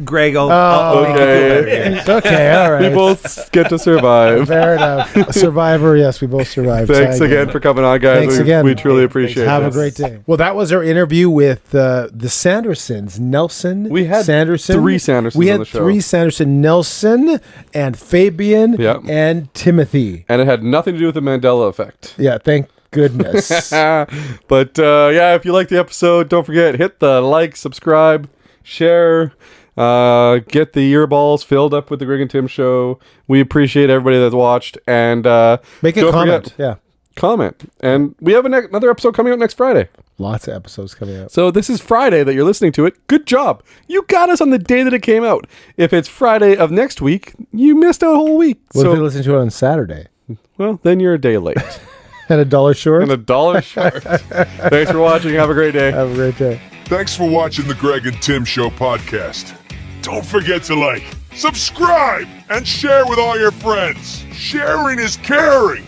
Greg, I'll Oh, make you feel better. It's okay, all right. We both get to survive. Fair enough. Survivor, yes, we both survived. Thanks again for coming on, guys. Thanks we, again. We truly appreciate it. Have a great day. Well, that was our interview with the Sandersons, Nelson. We had Sanderson. three Sandersons We on had the show. three Sanderson, Nelson and Fabian Yeah. and Timothy. And it had nothing to do with the Mandela effect. Yeah, thank goodness. But yeah, if you like the episode, don't forget, hit the like, subscribe, share, get the earballs filled up with the Greg and Tim show. We appreciate everybody that's watched. And Make a don't comment. forget, Yeah. comment. And we have another episode coming out next Friday. Lots of episodes coming out. So this is Friday that you're listening to it. Good job. You got us on the day that it came out. If it's Friday of next week, you missed a whole week. What if So, you listen to it on Saturday? well, then you're a day late. And $1 short? And $1 short. Thanks for watching. Have a great day. Have a great day. Thanks for watching the Greg and Tim Show podcast. Don't forget to like, subscribe, and share with all your friends. Sharing is caring.